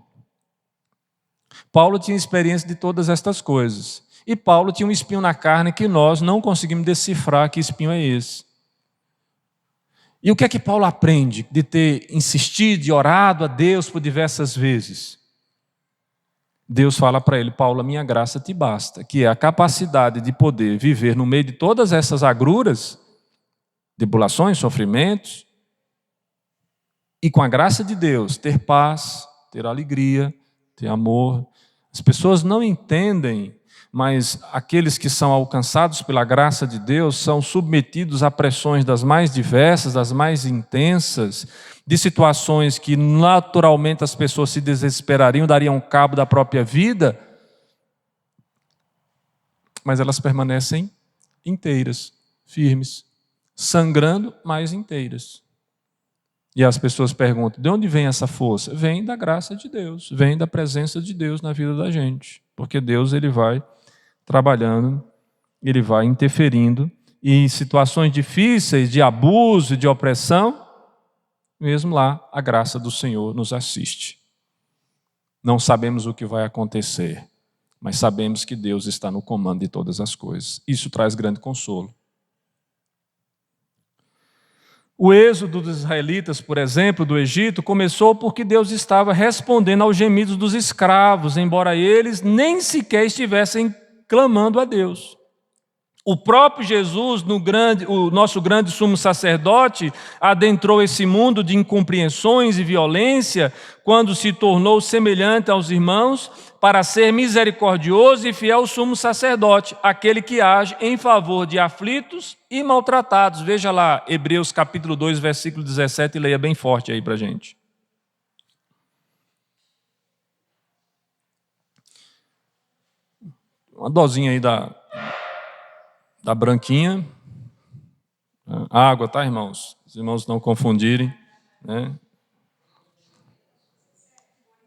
Paulo tinha experiência de todas estas coisas. E Paulo tinha um espinho na carne que nós não conseguimos decifrar que espinho é esse. E o que é que Paulo aprende de ter insistido e orado a Deus por diversas vezes? Deus fala para ele, Paulo, a minha graça te basta, que é a capacidade de poder viver no meio de todas essas agruras, tribulações, sofrimentos, e com a graça de Deus ter paz, ter alegria, ter amor. As pessoas não entendem, mas aqueles que são alcançados pela graça de Deus são submetidos a pressões das mais diversas, das mais intensas, de situações que naturalmente as pessoas se desesperariam, dariam cabo da própria vida, mas elas permanecem inteiras, firmes, sangrando, mas inteiras. E as pessoas perguntam, de onde vem essa força? Vem da graça de Deus, vem da presença de Deus na vida da gente, porque Deus ele vai trabalhando, ele vai interferindo, e em situações difíceis, de abuso, de opressão, mesmo lá, a graça do Senhor nos assiste. Não sabemos o que vai acontecer, mas sabemos que Deus está no comando de todas as coisas. Isso traz grande consolo. O êxodo dos israelitas, por exemplo, do Egito, começou porque Deus estava respondendo aos gemidos dos escravos, embora eles nem sequer estivessem clamando a Deus. O próprio Jesus, o nosso grande sumo sacerdote, adentrou esse mundo de incompreensões e violência quando se tornou semelhante aos irmãos para ser misericordioso e fiel sumo sacerdote, aquele que age em favor de aflitos e maltratados. Veja lá, Hebreus capítulo 2, versículo 17, e leia bem forte aí para a gente. Uma dosinha aí da branquinha, água, tá, irmãos? Os irmãos não confundirem, né?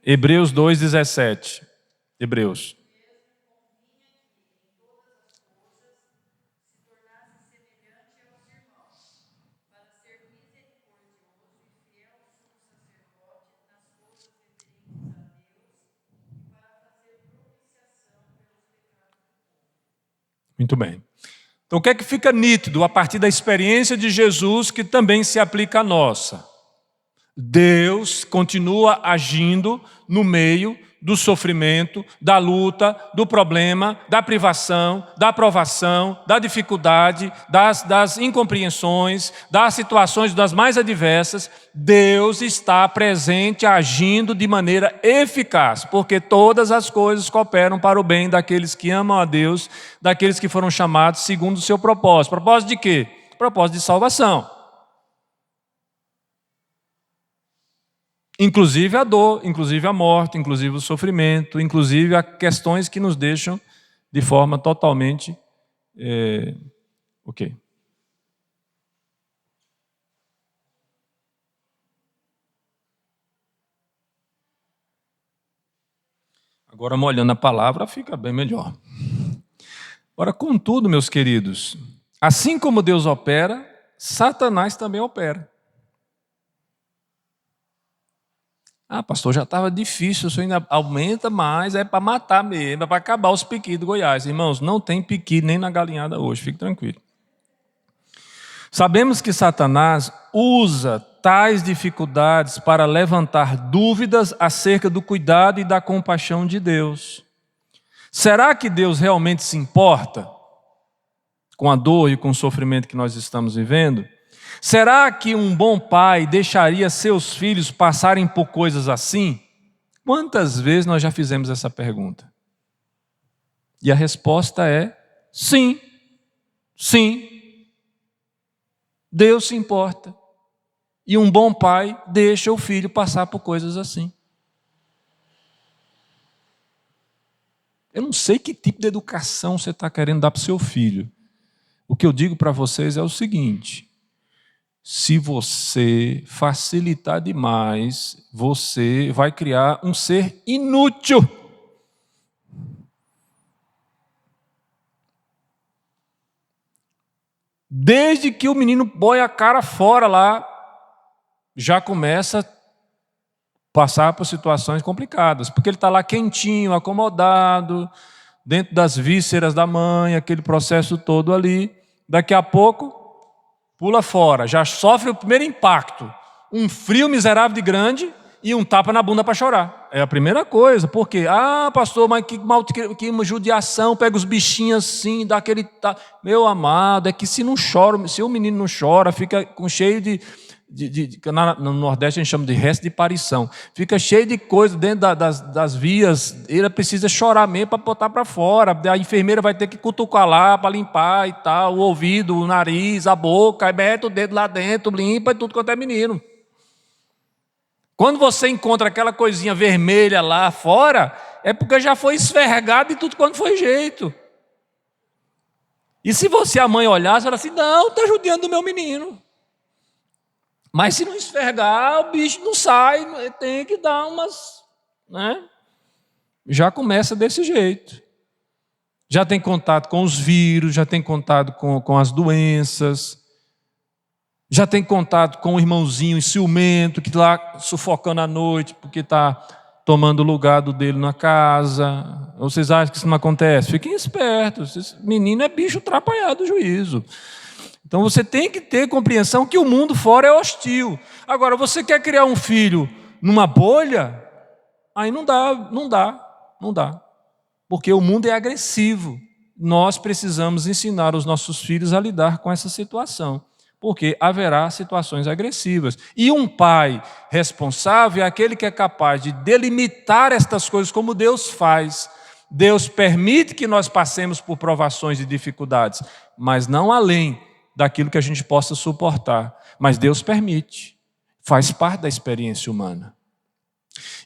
Hebreus 2,17. Hebreus. Muito bem. Então, o que é que fica nítido a partir da experiência de Jesus que também se aplica à nossa? Deus continua agindo no meio do sofrimento, da luta, do problema, da privação, da provação, da dificuldade, das incompreensões, das situações das mais adversas. Deus está presente, agindo de maneira eficaz, porque todas as coisas cooperam para o bem daqueles que amam a Deus, daqueles que foram chamados segundo o seu propósito. Propósito de quê? Propósito de salvação. Inclusive a dor, inclusive a morte, inclusive o sofrimento, inclusive as questões que nos deixam de forma totalmente ok. Agora, molhando a palavra, fica bem melhor. Ora, contudo, meus queridos, assim como Deus opera, Satanás também opera. Ah, pastor, já estava difícil, o senhor ainda aumenta mais, é para matar mesmo, é para acabar os piqui do Goiás. Irmãos, não tem piqui nem na galinhada hoje, fique tranquilo. Sabemos que Satanás usa tais dificuldades para levantar dúvidas acerca do cuidado e da compaixão de Deus. Será que Deus realmente se importa com a dor e com o sofrimento que nós estamos vivendo? Será que um bom pai deixaria seus filhos passarem por coisas assim? Quantas vezes nós já fizemos essa pergunta? E a resposta é sim, sim. Deus se importa. E um bom pai deixa o filho passar por coisas assim. Eu não sei que tipo de educação você está querendo dar para o seu filho. O que eu digo para vocês é o seguinte: se você facilitar demais, você vai criar um ser inútil. Desde que o menino põe a cara fora lá, já começa a passar por situações complicadas, porque ele está lá quentinho, acomodado, dentro das vísceras da mãe, aquele processo todo ali. Daqui a pouco pula fora, já sofre o primeiro impacto. Um frio miserável de grande e um tapa na bunda para chorar. É a primeira coisa. Por quê? Ah, pastor, mas que judiação, pega os bichinhos assim, dá aquele... Meu amado, é que se não chora, se o menino não chora, fica cheio de no Nordeste a gente chama de resto de parição. Fica cheio de coisa dentro das vias, ele precisa chorar mesmo para botar para fora. A enfermeira vai ter que cutucar lá para limpar e tal, o ouvido, o nariz, a boca, aí mete o dedo lá dentro, limpa e tudo quanto é menino. Quando você encontra aquela coisinha vermelha lá fora, é porque já foi esfregado de tudo quanto foi jeito. E se você, a mãe, olhar, você fala assim: não, está judiando do meu menino. Mas se não esfregar, o bicho não sai, tem que dar umas... né? Já começa desse jeito. Já tem contato com os vírus, já tem contato com as doenças, já tem contato com o irmãozinho ciumento que está lá sufocando à noite porque está tomando o lugar dele na casa. Ou vocês acham que isso não acontece? Fiquem espertos, esse menino é bicho atrapalhado do juízo. Então você tem que ter compreensão que o mundo fora é hostil. Agora, você quer criar um filho numa bolha? Aí não dá. Porque o mundo é agressivo. Nós precisamos ensinar os nossos filhos a lidar com essa situação, porque haverá situações agressivas. E um pai responsável é aquele que é capaz de delimitar estas coisas como Deus faz. Deus permite que nós passemos por provações e dificuldades, mas não além daquilo que a gente possa suportar. Mas Deus permite, faz parte da experiência humana.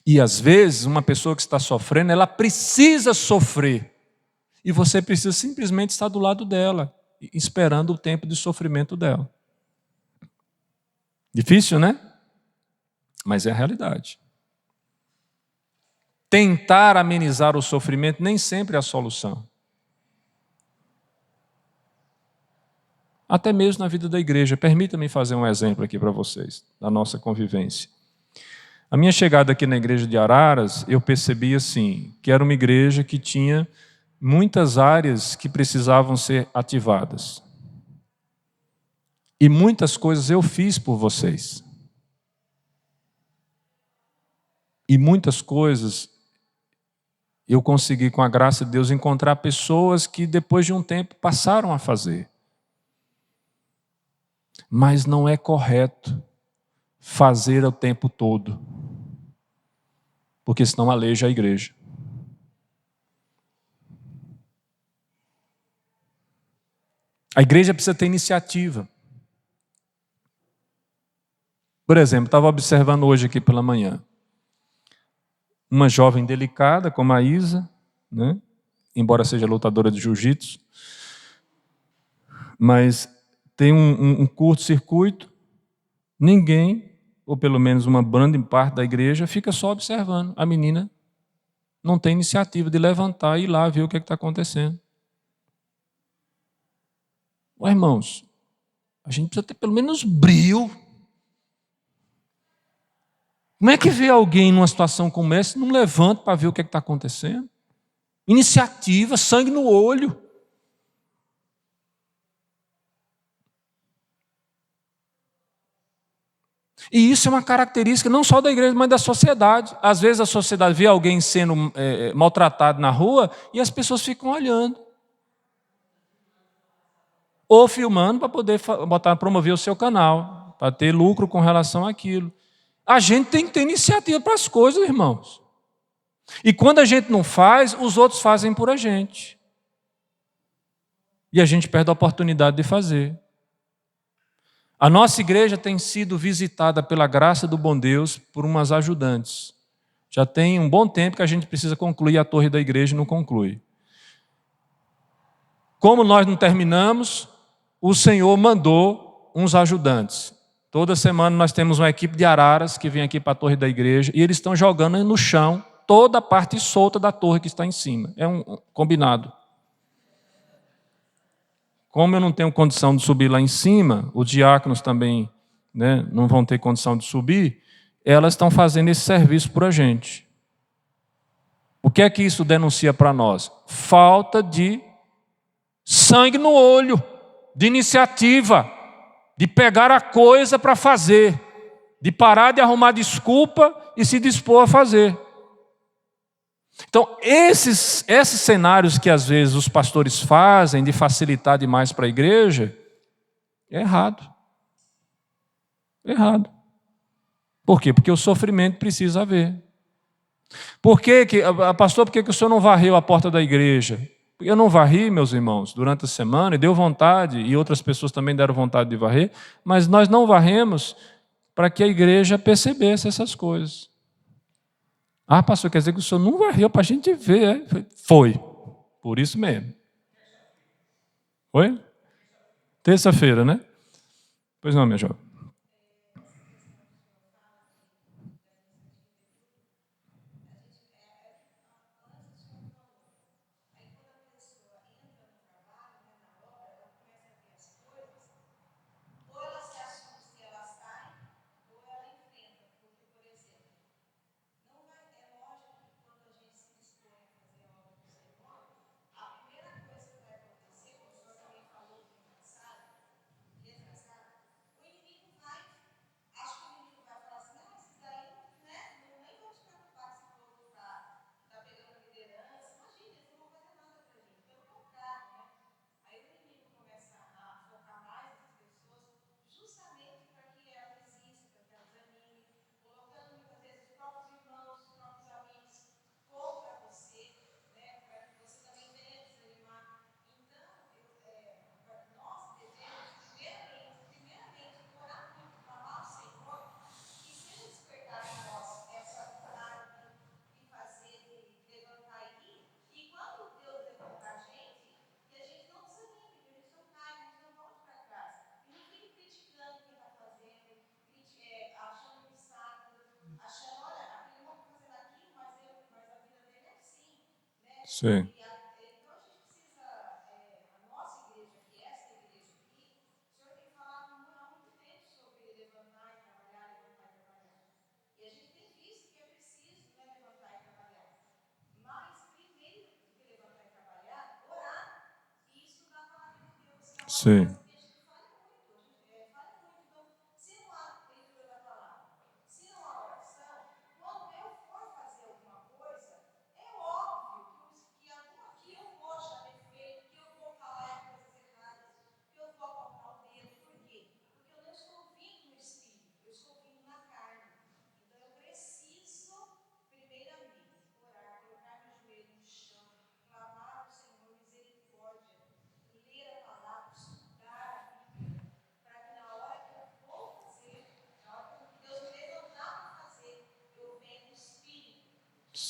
E às vezes, uma pessoa que está sofrendo, ela precisa sofrer. E você precisa simplesmente estar do lado dela, esperando o tempo de sofrimento dela. Difícil, né? Mas é a realidade. Tentar amenizar o sofrimento nem sempre é a solução. Até mesmo na vida da igreja. Permita-me fazer um exemplo aqui para vocês, da nossa convivência. A minha chegada aqui na igreja de Araras, eu percebi assim, que era uma igreja que tinha muitas áreas que precisavam ser ativadas. E muitas coisas eu fiz por vocês. E muitas coisas eu consegui, com a graça de Deus, encontrar pessoas que depois de um tempo passaram a fazer. Mas não é correto fazer o tempo todo, porque senão aleija a igreja. A igreja precisa ter iniciativa. Por exemplo, estava observando hoje aqui pela manhã uma jovem delicada como a Isa, né? Embora seja lutadora de jiu-jitsu, mas tem um curto-circuito, ninguém, ou pelo menos uma grande parte da igreja, fica só observando. A menina não tem iniciativa de levantar e ir lá ver o que está acontecendo. Ó, irmãos, a gente precisa ter pelo menos brio. Como é que vê alguém numa situação como essa e não levanta para ver o que está acontecendo? Iniciativa, sangue no olho. E isso é uma característica não só da igreja, mas da sociedade. Às vezes a sociedade vê alguém sendo maltratado na rua e as pessoas ficam olhando. Ou filmando para poder promover o seu canal, para ter lucro com relação àquilo. A gente tem que ter iniciativa para as coisas, irmãos. E quando a gente não faz, os outros fazem por a gente. E a gente perde a oportunidade de fazer. A nossa igreja tem sido visitada pela graça do bom Deus por umas ajudantes. Já tem um bom tempo que a gente precisa concluir a torre da igreja e não conclui. Como nós não terminamos, o Senhor mandou uns ajudantes. Toda semana nós temos uma equipe de araras que vem aqui para a torre da igreja e eles estão jogando no chão toda a parte solta da torre que está em cima. É um combinado. Como eu não tenho condição de subir lá em cima, os diáconos também, né, não vão ter condição de subir, elas estão fazendo esse serviço por a gente. O que é que isso denuncia para nós? Falta de sangue no olho, de iniciativa, de pegar a coisa para fazer, de parar de arrumar desculpa e se dispor a fazer. Então, esses cenários que às vezes os pastores fazem de facilitar demais para a igreja, é errado. É errado. Por quê? Porque o sofrimento precisa haver. Pastor, por que o senhor não varreu a porta da igreja? Eu não varri, meus irmãos, durante a semana, e deu vontade, e outras pessoas também deram vontade de varrer, mas nós não varremos para que a igreja percebesse essas coisas. Ah, pastor, quer dizer que o senhor não varreu para a gente ver. Foi. Por isso mesmo. Foi? Terça-feira, né? Pois não, minha jovem. Sim. Então a gente precisa, a nossa igreja aqui, esta igreja aqui, o Senhor tem falado há muito tempo sobre levantar e trabalhar. E a gente tem visto que é preciso, né, levantar e trabalhar. Mas primeiro do que levantar e trabalhar, orar e estudar a palavra de Deus. Sim.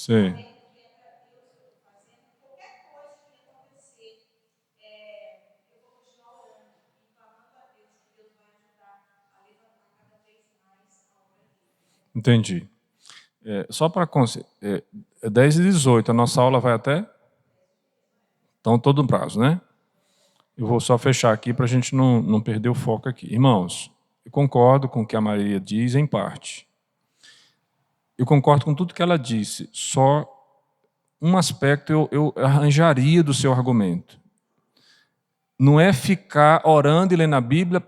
Sim. Qualquer coisa que acontecer, eu vou continuar orando e clamando a Deus, que Deus vai ajudar a levantar cada vez mais a obra dele. Entendi. Só para 10h18, a nossa aula vai até? Então, todo o prazo, né? Eu vou só fechar aqui para a gente não perder o foco aqui. Irmãos, eu concordo com o que a Maria diz em parte. Eu concordo com tudo que ela disse, só um aspecto eu arranjaria do seu argumento. Não é ficar orando e lendo a Bíblia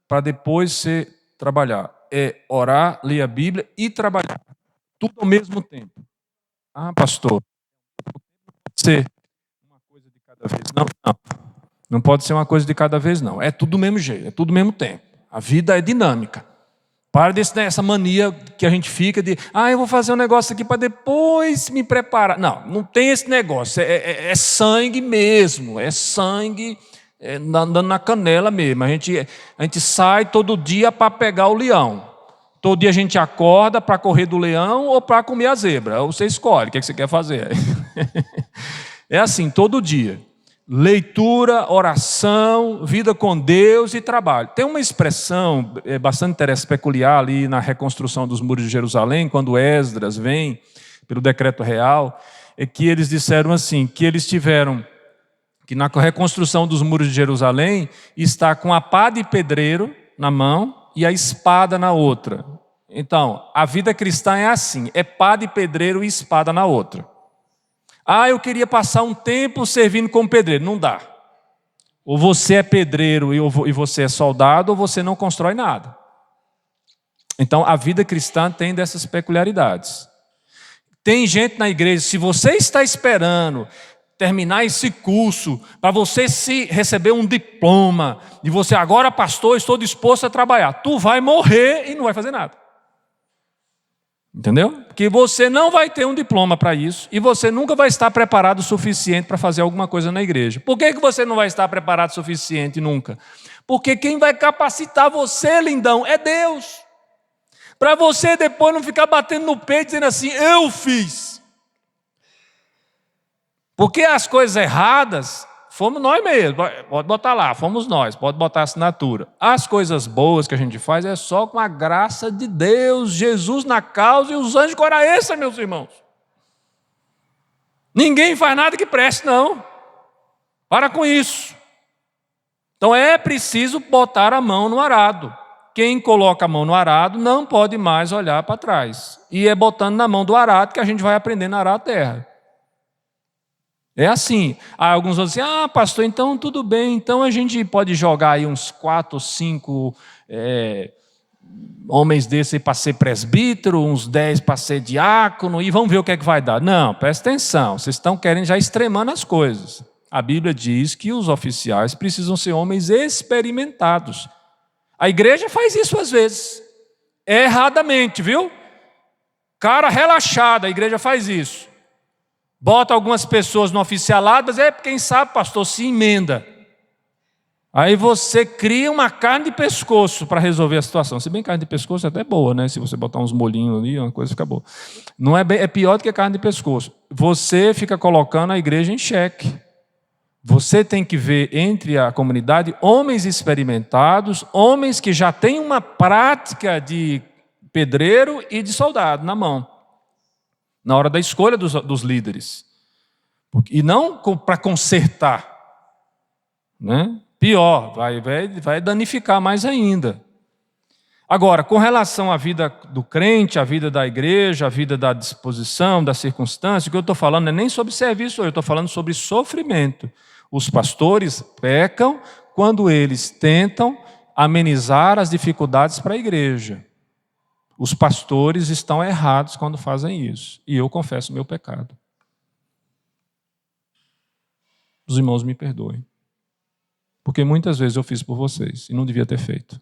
para depois você trabalhar. É orar, ler a Bíblia e trabalhar. Tudo ao mesmo tempo. Ah, pastor, pode ser uma coisa de cada vez. Não pode ser uma coisa de cada vez, não. É tudo do mesmo jeito, é tudo ao mesmo tempo. A vida é dinâmica. Para dessa mania que a gente fica de, eu vou fazer um negócio aqui para depois me preparar. Não tem esse negócio. É sangue mesmo, é sangue andando na canela mesmo. A gente sai todo dia para pegar o leão. Todo dia a gente acorda para correr do leão ou para comer a zebra. Você escolhe o que você quer fazer. É assim, todo dia. Leitura, oração, vida com Deus e trabalho. Tem uma expressão bastante interessante, peculiar ali na reconstrução dos muros de Jerusalém, quando Esdras vem pelo decreto real, é que eles disseram assim, que eles tiveram, que na reconstrução dos muros de Jerusalém, está com a pá de pedreiro na mão e a espada na outra. Então, a vida cristã é assim, é pá de pedreiro e espada na outra. Eu queria passar um tempo servindo como pedreiro. Não dá. Ou você é pedreiro e você é soldado, ou você não constrói nada. Então, a vida cristã tem dessas peculiaridades. Tem gente na igreja, se você está esperando terminar esse curso, para você receber um diploma, e você, agora pastor, estou disposto a trabalhar. Tu vai morrer e não vai fazer nada. Entendeu? Porque você não vai ter um diploma para isso e você nunca vai estar preparado o suficiente para fazer alguma coisa na igreja. Por que você não vai estar preparado o suficiente nunca? Porque quem vai capacitar você, lindão, é Deus. Para você depois não ficar batendo no peito dizendo assim, eu fiz. Porque as coisas erradas fomos nós mesmos, pode botar lá, fomos nós, pode botar a assinatura. As coisas boas que a gente faz é só com a graça de Deus, Jesus na causa e os anjos coraenses, meus irmãos. Ninguém faz nada que preste, não. Para com isso. Então é preciso botar a mão no arado. Quem coloca a mão no arado não pode mais olhar para trás. E é botando na mão do arado que a gente vai aprendendo a arar a terra. É assim. Alguns vão dizer, pastor, então tudo bem, então a gente pode jogar aí uns 4 ou 5 homens desses para ser presbítero, uns 10 para ser diácono, e vamos ver o que é que vai dar. Não, presta atenção, vocês estão querendo já extremando as coisas. A Bíblia diz que os oficiais precisam ser homens experimentados. A igreja faz isso às vezes, erradamente, viu? Cara relaxada, a igreja faz isso. Bota algumas pessoas no oficialado, mas quem sabe, pastor, se emenda. Aí você cria uma carne de pescoço para resolver a situação. Se bem carne de pescoço é até boa, né? Se você botar uns molhinhos ali, uma coisa fica boa. Não é pior do que carne de pescoço. Você fica colocando a igreja em xeque. Você tem que ver entre a comunidade homens experimentados, homens que já têm uma prática de pedreiro e de soldado na mão. Na hora da escolha dos líderes. E não para consertar. Né? Pior, vai danificar mais ainda. Agora, com relação à vida do crente, à vida da igreja, à vida da disposição, da circunstância, o que eu estou falando não é nem sobre serviço, eu estou falando sobre sofrimento. Os pastores pecam quando eles tentam amenizar as dificuldades para a igreja. Os pastores estão errados quando fazem isso. E eu confesso meu pecado. Os irmãos me perdoem. Porque muitas vezes eu fiz por vocês e não devia ter feito.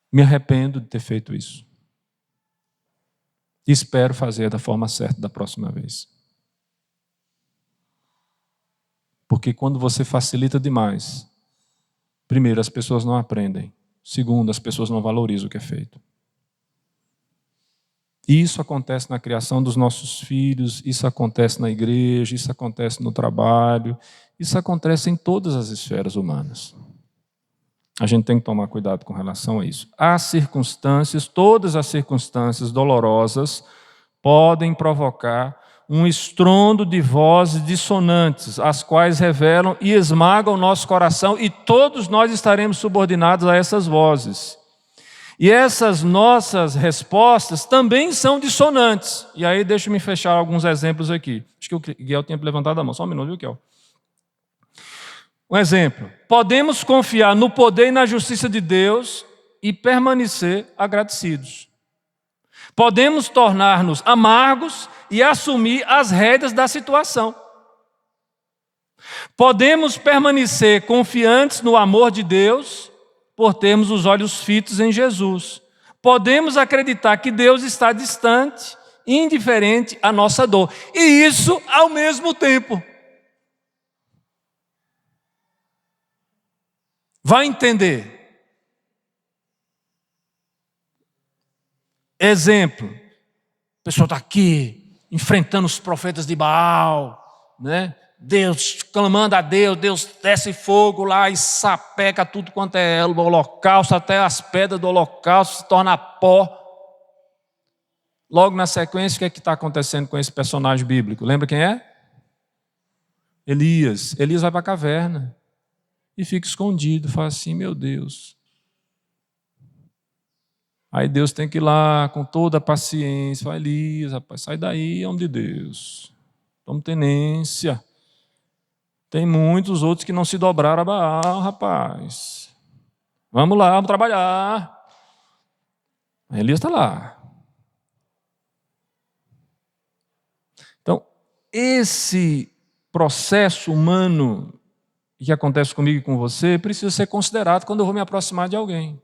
Me arrependo de ter feito isso. E espero fazer da forma certa da próxima vez. Porque quando você facilita demais, primeiro, as pessoas não aprendem. Segundo, as pessoas não valorizam o que é feito. Isso acontece na criação dos nossos filhos, isso acontece na igreja, isso acontece no trabalho, isso acontece em todas as esferas humanas. A gente tem que tomar cuidado com relação a isso. As circunstâncias, todas as circunstâncias dolorosas, podem provocar um estrondo de vozes dissonantes, as quais revelam e esmagam o nosso coração, e todos nós estaremos subordinados a essas vozes. E essas nossas respostas também são dissonantes. E aí deixa-me fechar alguns exemplos aqui. Acho que o Guel tinha levantado a mão. Só um minuto, viu, Guel? Um exemplo. Podemos confiar no poder e na justiça de Deus e permanecer agradecidos. Podemos tornar-nos amargos e assumir as rédeas da situação. Podemos permanecer confiantes no amor de Deus por termos os olhos fitos em Jesus. Podemos acreditar que Deus está distante, indiferente à nossa dor. E isso ao mesmo tempo. Vai entender. Exemplo. A pessoa está aqui, enfrentando os profetas de Baal, né? Deus, clamando a Deus, Deus desce fogo lá e sapeca tudo quanto é holocausto, até as pedras do holocausto se tornam pó. Logo na sequência, o que é que está acontecendo com esse personagem bíblico? Lembra quem é? Elias. Elias vai para a caverna e fica escondido, fala assim, meu Deus. Aí Deus tem que ir lá com toda a paciência, fala, Elias, rapaz, sai daí, homem de Deus. Toma tenência. Tem muitos outros que não se dobraram a Baal, rapaz. Vamos lá, vamos trabalhar. Elias está lá. Então, esse processo humano que acontece comigo e com você precisa ser considerado quando eu vou me aproximar de alguém.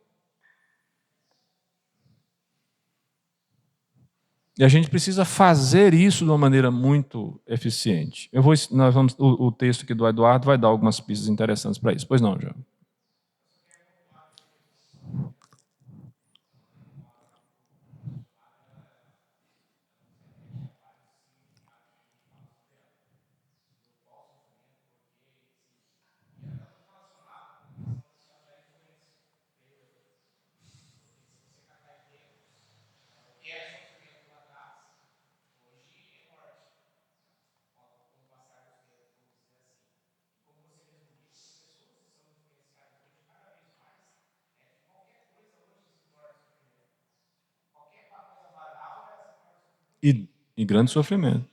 E a gente precisa fazer isso de uma maneira muito eficiente. O texto aqui do Eduardo vai dar algumas pistas interessantes para isso. Pois não, João? E grande sofrimento.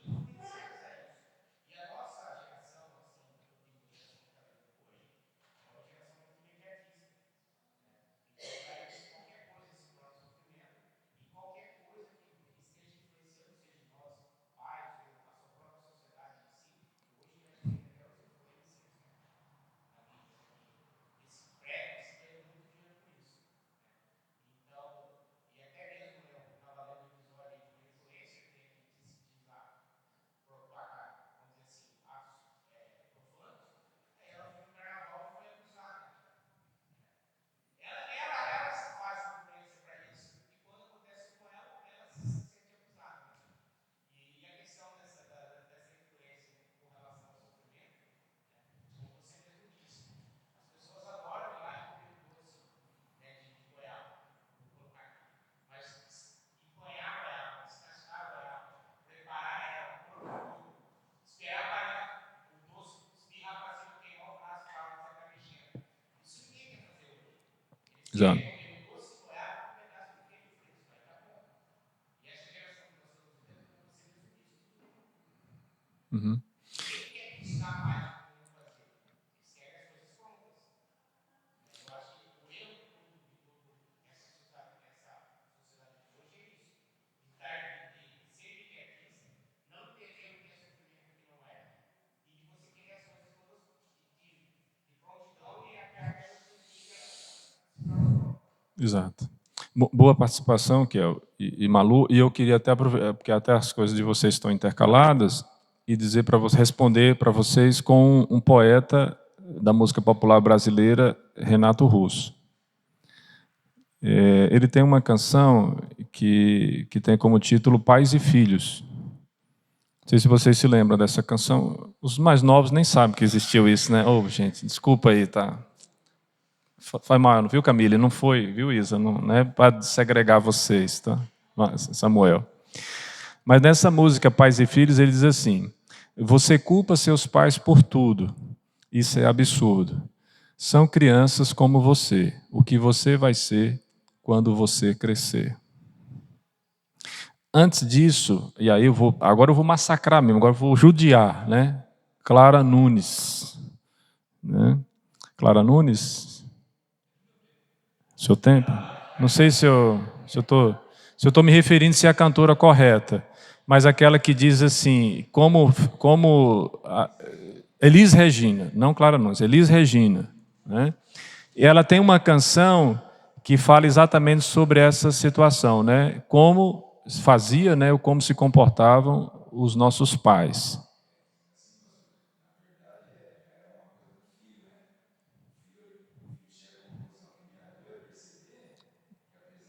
Exato. Uhum. Exato. Boa participação, Kel e Malu. E eu queria até aproveitar, porque até as coisas de vocês estão intercaladas, e dizer para vocês, responder para vocês com um poeta da música popular brasileira, Renato Russo. Ele tem uma canção que tem como título Pais e Filhos. Não sei se vocês se lembram dessa canção. Os mais novos nem sabem que existiu isso, né? Ô, gente, desculpa aí, tá? Foi mal, não viu, Camille? Não foi, viu, Isa? Não é para segregar vocês, tá? Samuel. Mas nessa música, Pais e Filhos, ele diz assim: você culpa seus pais por tudo. Isso é absurdo. São crianças como você. O que você vai ser quando você crescer? Antes disso, e aí agora eu vou massacrar mesmo, agora eu vou judiar, né? Clara Nunes. Né? Clara Nunes? Seu tempo? Não sei se eu estou me referindo se é a cantora correta, mas aquela que diz assim, como Elis Regina, não Clara Nunes, Elis Regina. Né? E ela tem uma canção que fala exatamente sobre essa situação, né? Como fazia, né? Como se comportavam os nossos pais.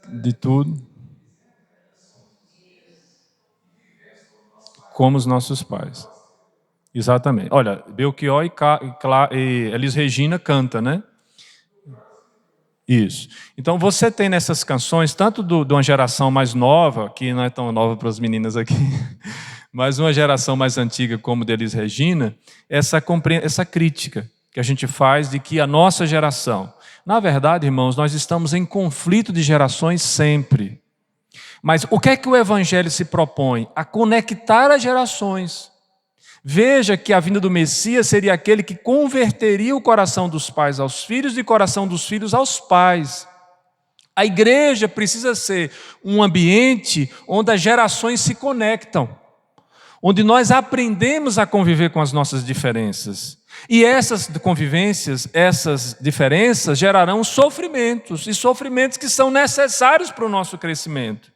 De tudo. Como os nossos pais. Exatamente. Olha, Belchior e Elis Regina canta, né? Isso. Então você tem nessas canções, tanto de uma geração mais nova, que não é tão nova para as meninas aqui, mas uma geração mais antiga como de Elis Regina, essa crítica que a gente faz de que a nossa geração, na verdade, irmãos, nós estamos em conflito de gerações sempre. Mas o que é que o Evangelho se propõe? A conectar as gerações. Veja que a vinda do Messias seria aquele que converteria o coração dos pais aos filhos e o coração dos filhos aos pais. A igreja precisa ser um ambiente onde as gerações se conectam, onde nós aprendemos a conviver com as nossas diferenças. E essas convivências, essas diferenças gerarão sofrimentos, e sofrimentos que são necessários para o nosso crescimento.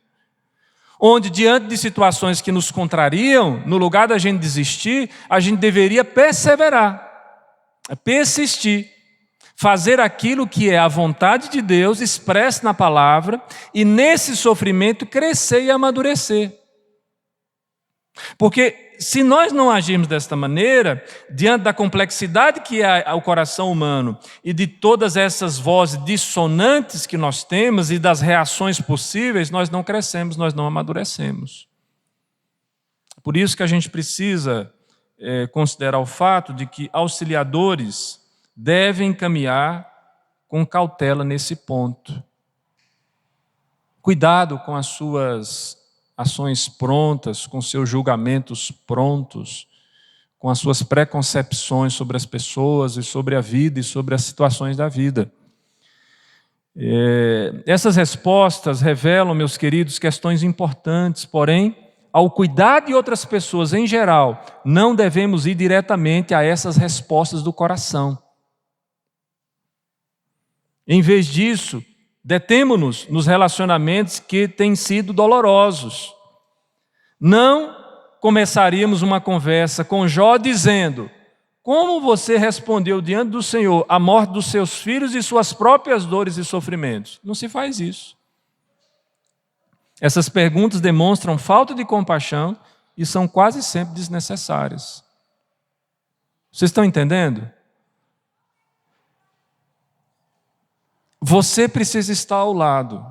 Onde, diante de situações que nos contrariam, no lugar da gente desistir, a gente deveria perseverar, persistir, fazer aquilo que é a vontade de Deus, expressa na palavra, e nesse sofrimento crescer e amadurecer. Porque se nós não agirmos desta maneira, diante da complexidade que é o coração humano e de todas essas vozes dissonantes que nós temos e das reações possíveis, nós não crescemos, nós não amadurecemos. Por isso que a gente precisa considerar o fato de que auxiliadores devem caminhar com cautela nesse ponto. Cuidado com as suas ações prontas, com seus julgamentos prontos, com as suas preconcepções sobre as pessoas e sobre a vida e sobre as situações da vida. Essas respostas revelam, meus queridos, questões importantes, porém, ao cuidar de outras pessoas em geral, não devemos ir diretamente a essas respostas do coração. Em vez disso, detemo-nos nos relacionamentos que têm sido dolorosos. Não começaríamos uma conversa com Jó dizendo: como você respondeu diante do Senhor à morte dos seus filhos e suas próprias dores e sofrimentos? Não se faz isso. Essas perguntas demonstram falta de compaixão e são quase sempre desnecessárias. Vocês estão entendendo? Você precisa estar ao lado.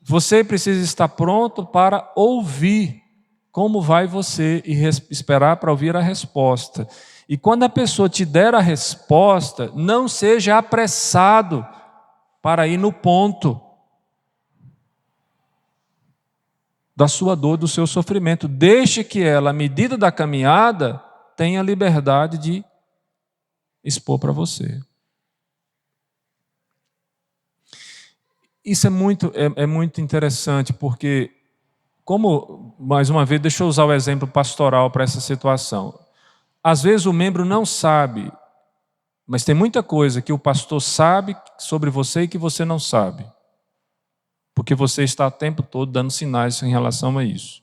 Você precisa estar pronto para ouvir como vai você e esperar para ouvir a resposta. E quando a pessoa te der a resposta, não seja apressado para ir no ponto da sua dor, do seu sofrimento. Deixe que ela, à medida da caminhada, tenha liberdade de expor para você. Isso é muito interessante, porque, mais uma vez, deixa eu usar o exemplo pastoral para essa situação. Às vezes o membro não sabe, mas tem muita coisa que o pastor sabe sobre você e que você não sabe, porque você está o tempo todo dando sinais em relação a isso.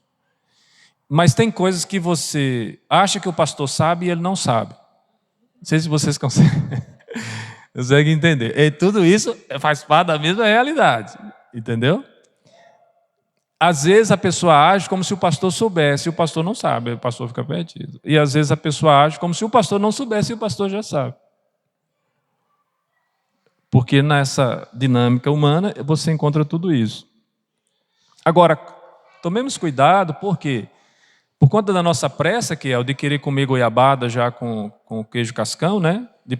Mas tem coisas que você acha que o pastor sabe e ele não sabe. Não sei se vocês conseguem entender. E tudo isso faz parte da mesma realidade, entendeu? Às vezes a pessoa age como se o pastor soubesse, e o pastor não sabe, o pastor fica perdido. E às vezes a pessoa age como se o pastor não soubesse, e o pastor já sabe. Porque nessa dinâmica humana você encontra tudo isso. Agora, tomemos cuidado, por quê? Por conta da nossa pressa, que é o de querer comer goiabada já com queijo cascão, né? De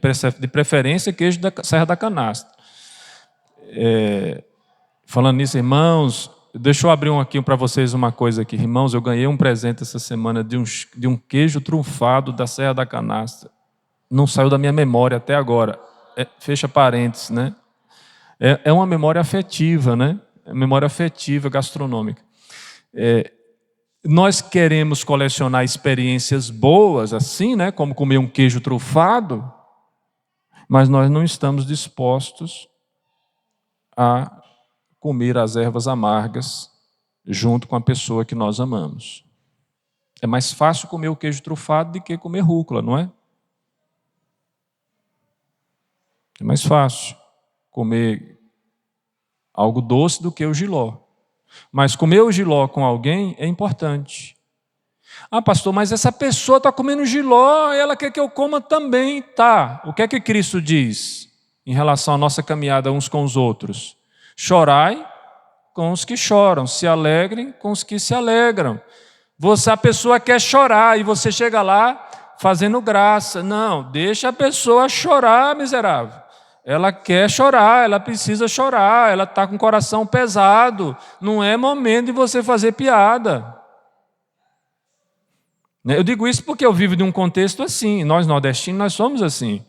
preferência queijo da Serra da Canastra. Falando nisso, irmãos, deixa eu abrir aqui para vocês uma coisa aqui. Irmãos, eu ganhei um presente essa semana de um queijo trufado da Serra da Canastra. Não saiu da minha memória até agora. Fecha parênteses, né? É uma memória afetiva, né? Memória afetiva gastronômica. Nós queremos colecionar experiências boas, assim, né? Como comer um queijo trufado, mas nós não estamos dispostos a comer as ervas amargas junto com a pessoa que nós amamos. É mais fácil comer o queijo trufado do que comer rúcula, não é? É mais fácil comer algo doce do que o jiló. Mas comer o jiló com alguém é importante. Ah, pastor, mas essa pessoa está comendo jiló, ela quer que eu coma também. Tá. O que é que Cristo diz em relação à nossa caminhada uns com os outros? Chorai com os que choram, se alegrem com os que se alegram. A pessoa quer chorar e você chega lá fazendo graça. Não, deixa a pessoa chorar, miserável. Ela quer chorar, ela precisa chorar, ela está com o coração pesado. Não é momento de você fazer piada. Eu digo isso porque eu vivo de um contexto assim. Nós nordestinos, nós somos assim.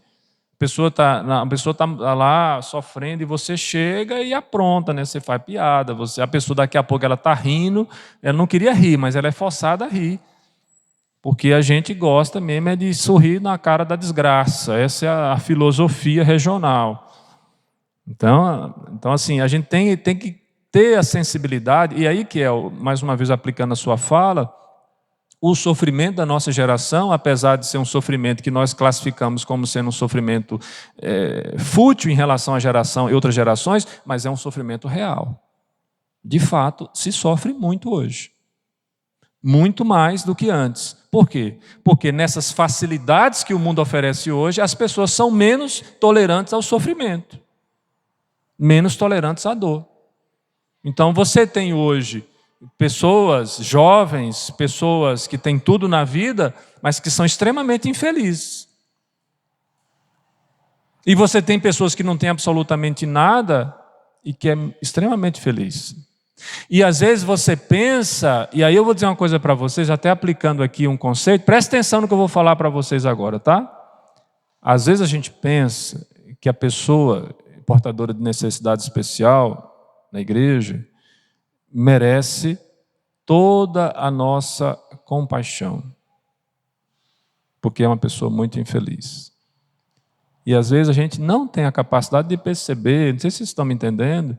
A pessoa está lá sofrendo e você chega e apronta, né? Você faz piada. A pessoa daqui a pouco ela está rindo, ela não queria rir, mas ela é forçada a rir. Porque a gente gosta mesmo de sorrir na cara da desgraça. Essa é a filosofia regional. Então assim, a gente tem que ter a sensibilidade, e aí que mais uma vez aplicando a sua fala, o sofrimento da nossa geração, apesar de ser um sofrimento que nós classificamos como sendo um sofrimento fútil em relação à geração e outras gerações, mas é um sofrimento real. De fato, se sofre muito hoje. Muito mais do que antes. Por quê? Porque nessas facilidades que o mundo oferece hoje, as pessoas são menos tolerantes ao sofrimento, menos tolerantes à dor. Então você tem hoje pessoas jovens, pessoas que têm tudo na vida, mas que são extremamente infelizes. E você tem pessoas que não têm absolutamente nada e que é extremamente feliz. E às vezes você pensa, e aí eu vou dizer uma coisa para vocês, até aplicando aqui um conceito, presta atenção no que eu vou falar para vocês agora, tá? Às vezes a gente pensa que a pessoa portadora de necessidade especial na igreja merece toda a nossa compaixão, porque é uma pessoa muito infeliz. E às vezes a gente não tem a capacidade de perceber, não sei se vocês estão me entendendo,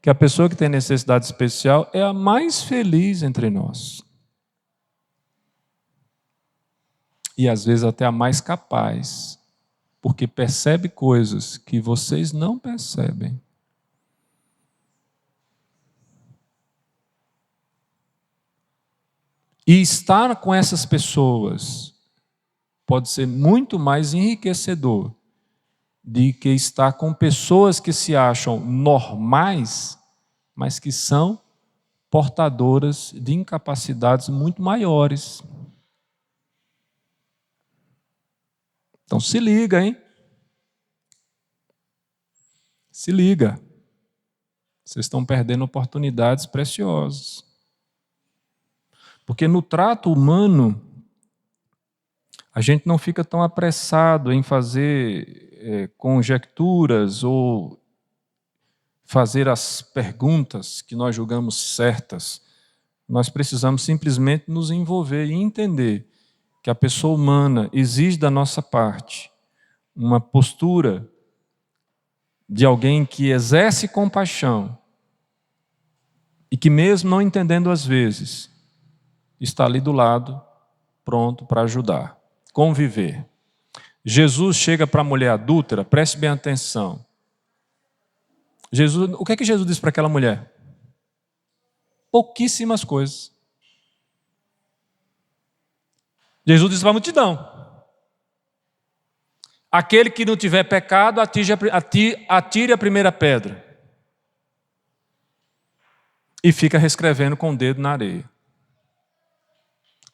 que a pessoa que tem necessidade especial é a mais feliz entre nós. E às vezes até a mais capaz, porque percebe coisas que vocês não percebem. E estar com essas pessoas pode ser muito mais enriquecedor do que estar com pessoas que se acham normais, mas que são portadoras de incapacidades muito maiores. Então se liga, hein? Se liga. Vocês estão perdendo oportunidades preciosas. Porque no trato humano, a gente não fica tão apressado em fazer conjecturas ou fazer as perguntas que nós julgamos certas. Nós precisamos simplesmente nos envolver e entender que a pessoa humana exige da nossa parte uma postura de alguém que exerce compaixão e que, mesmo não entendendo às vezes, está ali do lado, pronto para ajudar, conviver. Jesus chega para a mulher adúltera, preste bem atenção. O que é que Jesus disse para aquela mulher? pouquíssimas coisas. Jesus disse para a multidão: aquele que não tiver pecado, atire a primeira pedra. E fica reescrevendo com o dedo na areia.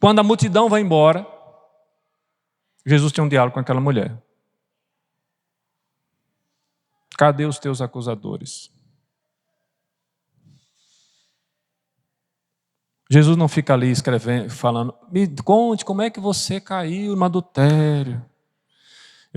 Quando a multidão vai embora, Jesus tem um diálogo com aquela mulher. Cadê os teus acusadores? Jesus não fica ali escrevendo, falando: me conte como é que você caiu no adultério.